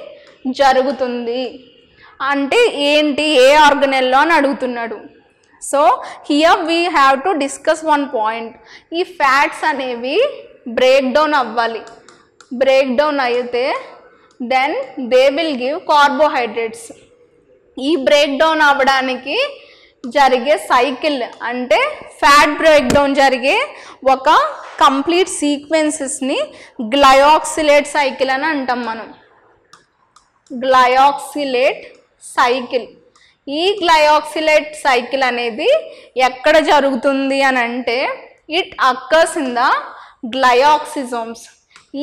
జరుగుతుంది. అంటే ఏంటి, ఏ ఆర్గనెల్లో అని అడుగుతున్నాడు. So here we have to discuss one point. ఈ ఫ్యాట్స్ అనేవి బ్రేక్ డౌన్ అవ్వాలి. బ్రేక్ డౌన్ అయితే then they will give carbohydrates. ఈ బ్రేక్ డౌన్ అవ్వడానికి జరిగే సైకిల్ అంటే ఫ్యాట్ బ్రేక్ డౌన్ జరిగే ఒక కంప్లీట్ సీక్వెన్సెస్ని గ్లయోక్సిలేట్ సైకిల్ అని అంటాం మనం. గ్లయోక్సిలేట్ సైకిల్. ఈ గ్లయోక్సిలేట్ సైకిల్ అనేది ఎక్కడ జరుగుతుంది అని అంటే ఇట్ అక్కర్స్ ఇన్ ద గ్లయోక్సిజోమ్స్.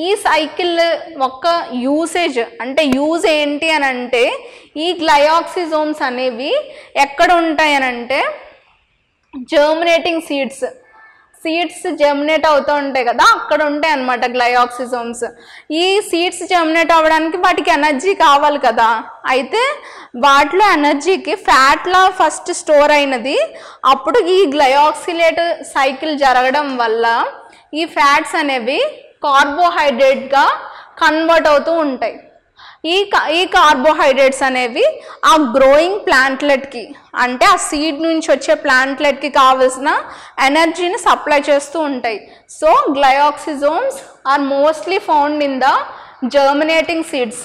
ఈ సైకిల్ ఒక యూసేజ్ అంటే యూజ్ ఏంటి అని అంటే ఈ గ్లయోక్సిజోమ్స్ అనేవి ఎక్కడ ఉంటాయి అని అంటే జర్మినేటింగ్ సీడ్స్ జర్మినేట్ అవుతూ ఉంటాయి కదా, అక్కడ ఉంటాయి అన్నమాట గ్లయోక్సిజోమ్స్. ఈ సీడ్స్ జర్మినేట్ అవ్వడానికి వాటికి ఎనర్జీ కావాలి కదా, అయితే వాటిలో ఎనర్జీకి ఫ్యాట్లో ఫస్ట్ స్టోర్ అయినది. అప్పుడు ఈ గ్లయోక్సిలేట్ సైకిల్ జరగడం వల్ల ఈ ఫ్యాట్స్ అనేవి కార్బోహైడ్రేట్గా కన్వర్ట్ అవుతూ ఉంటాయి. ఈ కార్బోహైడ్రేట్స్ అనేవి ఆ గ్రోయింగ్ ప్లాంట్లెట్కి అంటే ఆ సీడ్ నుంచి వచ్చే ప్లాంట్లెట్కి కావాల్సిన ఎనర్జీని సప్లై చేస్తూ ఉంటాయి. So glyoxysomes are mostly found in the germinating seeds.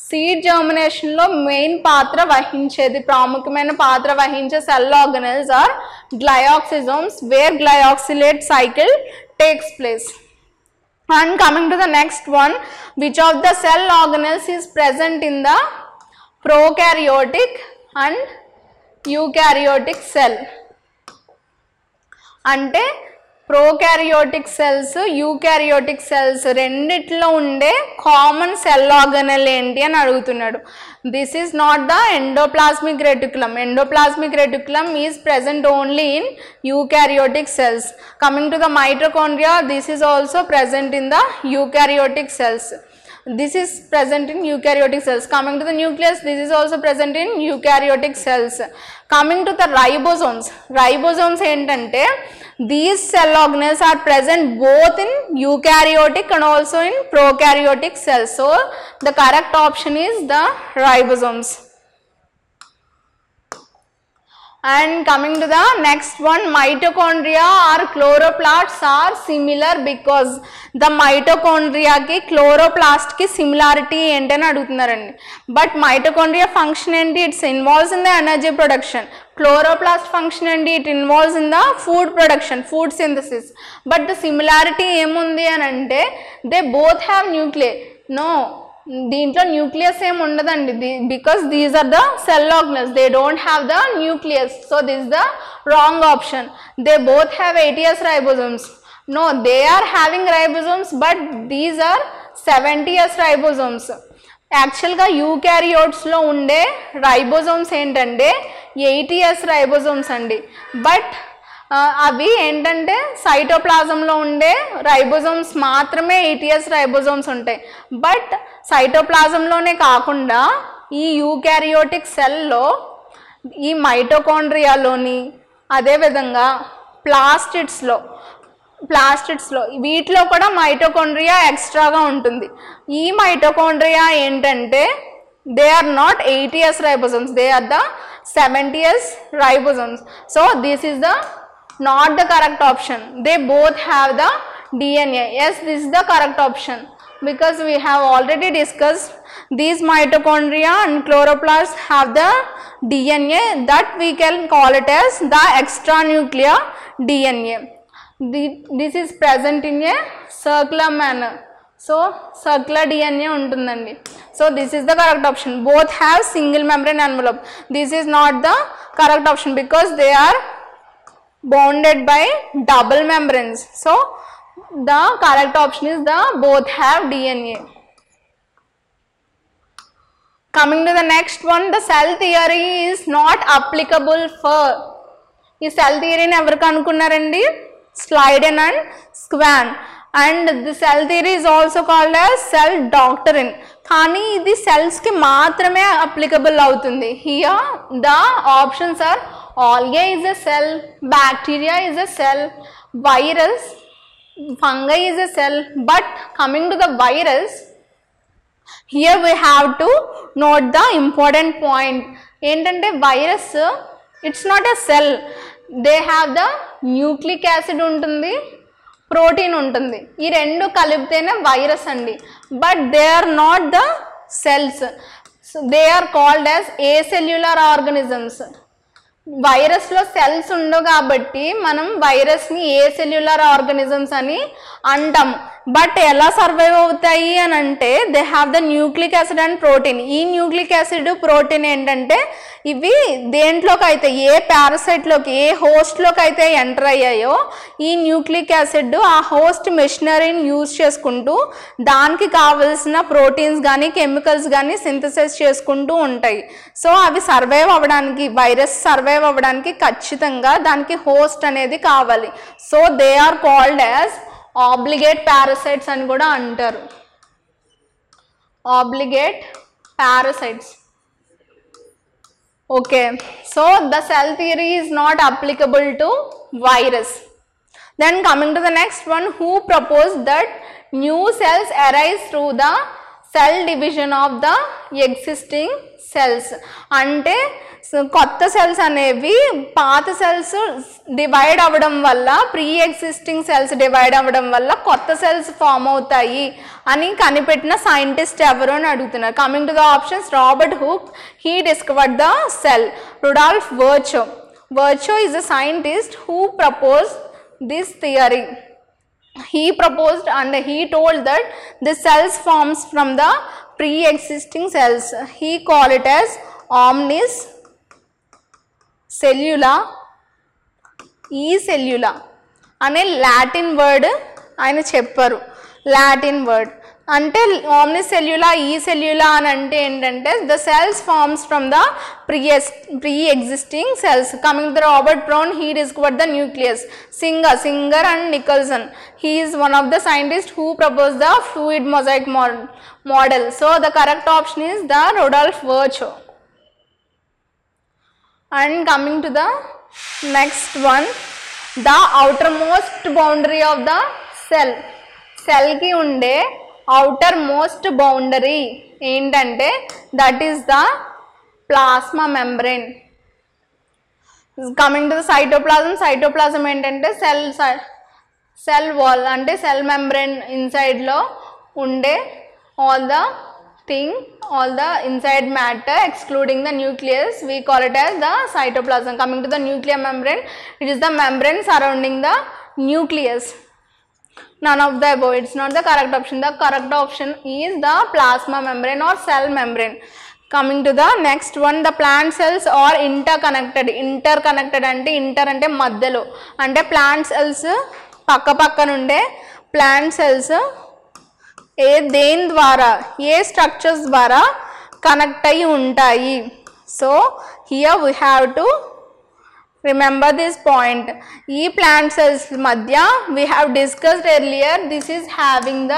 Seed జర్మినేషన్లో మెయిన్ పాత్ర వహించేది, ప్రాముఖ్యమైన పాత్ర వహించే cell organelles are glyoxysomes where glyoxylate cycle takes place. And coming to the next one, which of the cell organelles is present in the prokaryotic and eukaryotic cell? అంటే prokaryotic cells, eukaryotic cells రెండిట్లో ఉండే common cell organelle ఏంటి అని అడుగుతున్నాడు. This is not the endoplasmic reticulum. Endoplasmic reticulum is present only in eukaryotic cells. Coming to the mitochondria, this is also present in the eukaryotic cells. This is present in eukaryotic cells. Coming to the nucleus, this is also present in eukaryotic cells. Coming to the ribosomes ఏంటంటే these cell organelles are present both in eukaryotic and also in prokaryotic cells. So the correct option is the ribosomes. And coming to the next one, mitochondria or chloroplasts are similar because the mitochondria ki chloroplast ki similarity ఏంటి అని అడుగుతున్నారండి. But mitochondria function ఏంటి, its involves in the energy production. Chloroplast function ఏంటి, it involves in the food production, food synthesis. But the similarity ఏముంది అని అంటే they both have nuclei. No, దీంట్లో nucleus ఏమి ఉండదండి, because these are the cell organelles, they don't have the nucleus. So this is the wrong option. They both have 80S ribosomes. No, they are having ribosomes, but these are 70S ribosomes. యాక్చువల్గా యూకారియోట్స్లో ఉండే ribosomes ఏంటంటే 80S ribosomes అండి. But అవి ఏంటంటే సైటోప్లాజంలో ఉండే ribosomes మాత్రమే 80S ribosomes ఉంటాయి. But సైటోప్లాజంలోనే కాకుండా ఈ యూకారియోటిక్ సెల్లో ఈ మైటోకాండ్రియాలోని అదేవిధంగా ప్లాస్టిడ్స్లో వీటిలో కూడా మైటోకాండ్రియా ఎక్స్ట్రాగా ఉంటుంది. ఈ మైటోకాండ్రియా ఏంటంటే they are not 80S ribosomes, they are the 70S ribosomes. So this is the not the correct option. They both have the DNA. Yes, this is the correct option because we have already discussed these mitochondria and chloroplasts have the DNA that we can call it as the extranuclear DNA. This is present in a circular manner. So circular DNA untundandi. So this is the correct option. Both have single membrane envelope. This is not the correct option because they are bounded by double membranes. So the correct option is the both have DNA. Coming to the next one, the cell theory is not applicable for. ఈ cell థియరీని ఎవరికి అనుకున్నారండి? Schleiden and Schwann. And the cell theory is also called as cell doctrine. కానీ ఇది సెల్స్కి మాత్రమే applicable అవుతుంది. Here the options are algae is a cell, bacteria is a cell, virus, fungi is a cell. But coming to the virus, here we have to note the important point. ఏంటంటే virus it's not a cell, they have the nucleic acid ఉంటుంది, protein ఉంటుంది. ఈ రెండు కలిపితేనే virus అండి. But they are not the cells, they are called as acellular organisms. వైరస్లో cells ఉండవు కాబట్టి మనం వైరస్ని ఏసెల్యులర్ ఆర్గానిజమ్స్ అని అంటాం. బట్ ఎలా సర్వైవ్ అవుతాయి అని అంటే they have the nucleic acid and protein. ఈ న్యూక్లిక్ యాసిడ్ ప్రోటీన్ ఏంటంటే ఇవి దేంట్లోకి అయితే ఏ పారాసైట్లోకి ఏ హోస్ట్లోకి అయితే ఎంటర్ అయ్యాయో ఈ న్యూక్లిక్ యాసిడ్ ఆ హోస్ట్ మెషినరీని యూజ్ చేసుకుంటూ దానికి కావలసిన ప్రోటీన్స్ కానీ కెమికల్స్ కానీ సింథసైజ్ చేసుకుంటూ ఉంటాయి. సో అవి సర్వైవ్ అవ్వడానికి, వైరస్ సర్వైవ్ అవ్వడానికి ఖచ్చితంగా దానికి హోస్ట్ అనేది కావాలి. So they are called as obligate parasites అని కూడా అంటారు. Obligate parasites. Okay, so the cell theory is not applicable to virus. Then coming to the next one, who proposed that new cells arise through the cell division of the existing cells? అంటే కొత్త cells అనేవి పాత cells divide అవ్వడం వల్ల, pre existing cells divide అవ్వడం వల్ల కొత్త cells form అవుతాయి అని కనిపెట్టిన సైంటిస్ట్ ఎవరు అని అడుగుతున్నారు. Coming to the options, Robert Hooke, he discovered the cell. Rudolf Virchow. Virchow is a scientist who proposed this theory. He proposed and he told that the cells forms from the pre-existing cells. He called it as omnis cellula, e cellula అనే Latin word ఆయన చెప్పారు. Latin word అంటే omnis cellula, e cellula అని అంటే ఏంటంటే the cells forms from the pre-existing cells. Coming to the Robert Brown, he discovered the nucleus. Singer and Nicholson, he is one of the scientists who proposed the fluid mosaic model. So the correct option is the Rudolf Virchow. And coming to the next one, the outermost boundary of the cell. Cell ki unde outermost boundary ఏంటంటే that is the plasma membrane. Coming to the cytoplasm, cytoplasm ఏంటంటే cell wall అంటే cell membrane inside లో ఉండే all the inside matter excluding the nucleus, we call it as the cytoplasm. Coming to the nuclear membrane, it is the membrane surrounding the nucleus. None of the above, it's not the correct option. The correct option is the plasma membrane or cell membrane. Coming to the next one, the plant cells are interconnected. Interconnected అంటే inter అంటే మధ్యలో, అంటే plant cells పక్క పక్కనుండే plant cells దేని ద్వారా, ఏ structures ద్వారా connect అయి ఉంటాయి. So here we have to remember this point. ఈ ప్లాంట్ సెల్స్ మధ్య we have discussed earlier this is having the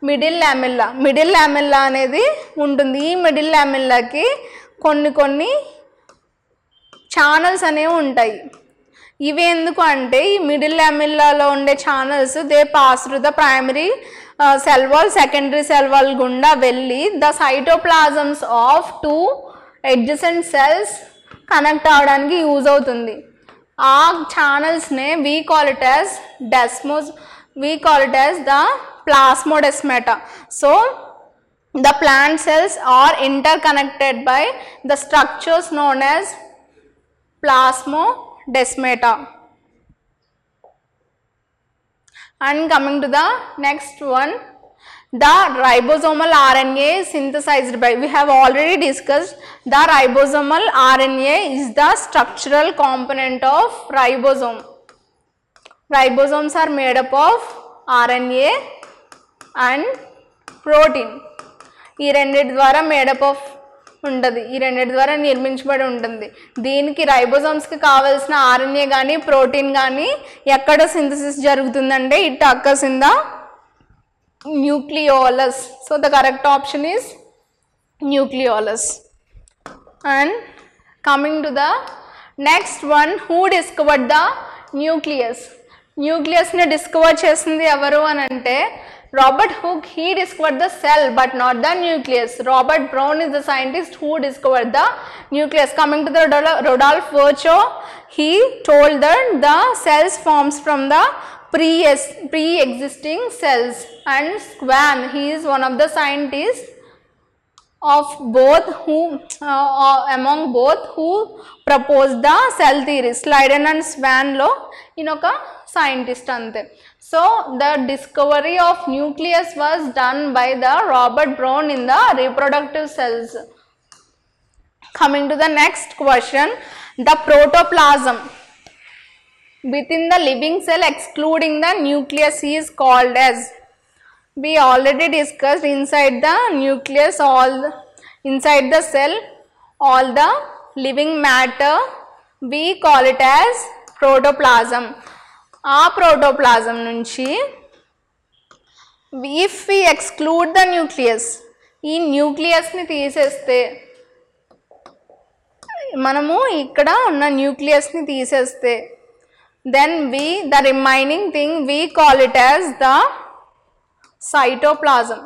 middle lamella. Middle lamella అనేది ఉంటుంది. ఈ మిడిల్ లామెల్లాకి కొన్ని ఛానల్స్ అనేవి ఉంటాయి. ఇవి ఎందుకు అంటే ఈ మిడిల్ లామెల్లాలో ఉండే channels they pass through the primary cell wall, secondary cell wall గుండా వెళ్ళి the cytoplasms of 2 adjacent cells connect అవడానికి యూజ్ అవుతుంది. ఆ ఛానల్స్నే we call it as the plasmodesmata. So the plant cells are interconnected by the structures known as plasmodesmata. And coming to the next one, the ribosomal RNA is synthesized by, we have already discussed the ribosomal RNA is the structural component of ribosome. Ribosomes are made up of RNA and protein. ఈ రెండింటి ద్వారా made up of ఉంటుంది, ఈ రెండింటి ద్వారా నిర్మించబడి ఉంటుంది. దీనికి రైబోజోమ్స్కి కావాల్సిన ఆర్ఎన్ఏ కానీ ప్రోటీన్ కానీ ఎక్కడ సింథసిస్ జరుగుతుందంటే it occurs in the nucleolus. So the correct option is nucleolus. And coming to the next one, who discovered the nucleus. న్యూక్లియస్ని డిస్కవర్ చేసింది ఎవరు అని అంటే Robert Hooke. He discovered the cell but not the nucleus. Robert Brown is the scientist who discovered the nucleus. Coming to the Rudolf Virchow, he told that the cells forms from the pre-existing cells. And Schwann, he is one of the scientists of both who among both who proposed the cell theory. Schleiden and Schwann lo inoka scientist ante. So the discovery of nucleus was done by the Robert Brown in the reproductive cells. Coming to the next question, the protoplasm within the living cell excluding the nucleus is called as. We already discussed inside the nucleus, inside the cell, all the living matter, we call it as protoplasm. ఆ protoplasm నుంచి if we exclude the nucleus, ఈ న్యూక్లియస్ని తీసేస్తే, మనము ఇక్కడ ఉన్న న్యూక్లియస్ని తీసేస్తే then the remaining thing we call it as the cytoplasm.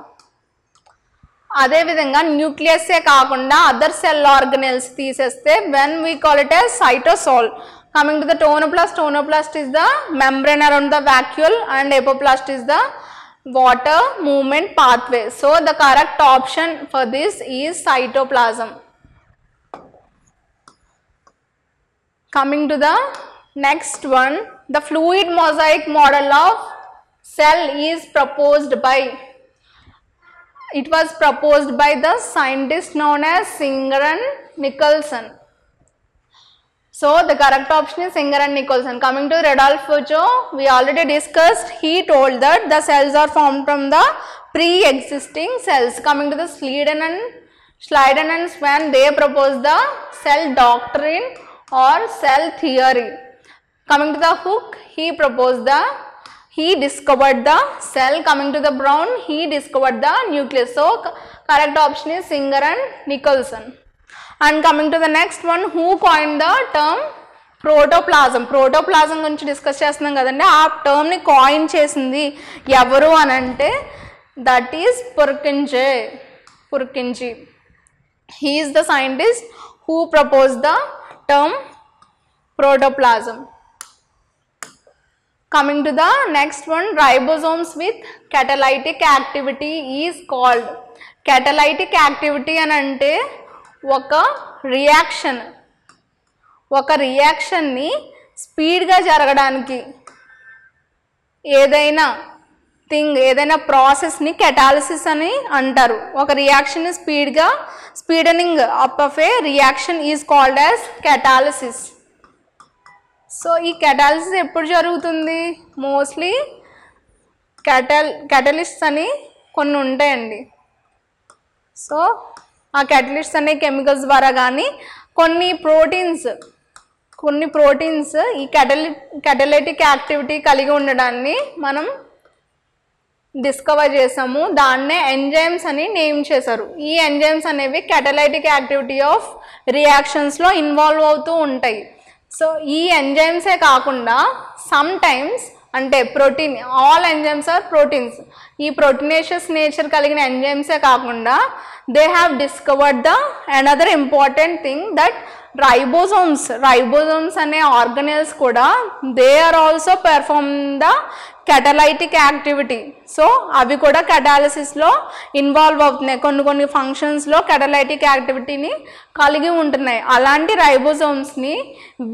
అదేవిధంగా న్యూక్లియస్సే కాకుండా అదర్ సెల్ ఆర్గనెల్స్ తీసేస్తే when we call it as cytosol. Coming to the tonoplast is the membrane around the vacuole and apoplast is the water movement pathway. So the correct option for this is cytoplasm. Coming to the next one, the fluid mosaic model of cell is proposed by, it was proposed by the scientist known as Singer and Nicholson. So the correct option is Singer and Nicholson. Coming to Rudolf Virchow, we already discussed, he told that the cells are formed from the pre-existing cells. Coming to the Schleiden and Schwann, they proposed the cell doctrine or cell theory. Coming to the Hooke, he discovered the cell. Coming to the Brown, he discovered the nucleus. So correct option is Singer and Nicholson. And coming to the next one, who coined the term protoplasm. Protoplasm గురించి discuss చేస్తున్నాం కదండి, ఆ టర్మ్ని coin చేసింది ఎవరు అని అంటే that is Purkinje. He is the scientist who propose the term protoplasm. Coming to the next one, ribosomes with catalytic activity is called. Catalytic activity అని అంటే ఒక రియాక్షన్ని స్పీడ్గా జరగడానికి ఏదైనా ప్రాసెస్ని కెటాలిసిస్ అని అంటారు. ఒక రియాక్షన్ని speedening up of a reaction is called as catalysis. So ఈ కెటాలిసిస్ ఎప్పుడు జరుగుతుంది? మోస్ట్లీ క్యాటలిస్ట్స్ అని కొన్ని ఉంటాయండి. సో ఆ క్యాటలిస్ట్స్ అనే కెమికల్స్ ద్వారా కానీ కొన్ని ప్రోటీన్స్ ఈ క్యాటలైటిక్ యాక్టివిటీ కలిగి ఉండడాన్ని మనం డిస్కవర్ చేసాము. దాన్నే ఎంజైమ్స్ అని నేమ్ చేశారు. ఈ ఎంజైమ్స్ అనేవి క్యాటలైటిక్ యాక్టివిటీ ఆఫ్ రియాక్షన్స్లో ఇన్వాల్వ్ అవుతూ ఉంటాయి. సో ఈ ఎంజైమ్సే కాకుండా సమ్ టైమ్స్ అంటే protein, all enzymes are proteins, ఈ ప్రోటీనేషియస్ నేచర్ కలిగిన ఎంజైమ్సే కాకుండా they have discovered the another important thing that ribosomes అనే ఆర్గనెల్స్ కూడా they are also perform the catalytic activity. So అవి కూడా క్యాటాలిసిస్లో ఇన్వాల్వ్ అవుతున్నాయి. కొన్ని ఫంక్షన్స్లో క్యాటలైటిక్ యాక్టివిటీని కలిగి ఉంటున్నాయి. అలాంటి రైబోజోమ్స్ని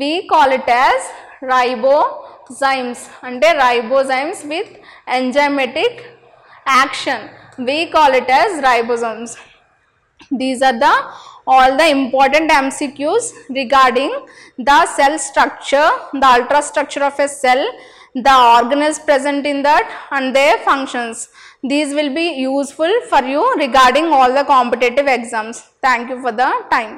we call it as ribozymes. అంటే ribozymes with enzymatic action, we call it as ribosomes. These are all the important MCQs regarding the cell structure, the ultrastructure of a cell, the organelles present in that and their functions. These will be useful for you regarding all the competitive exams. Thank you for the time.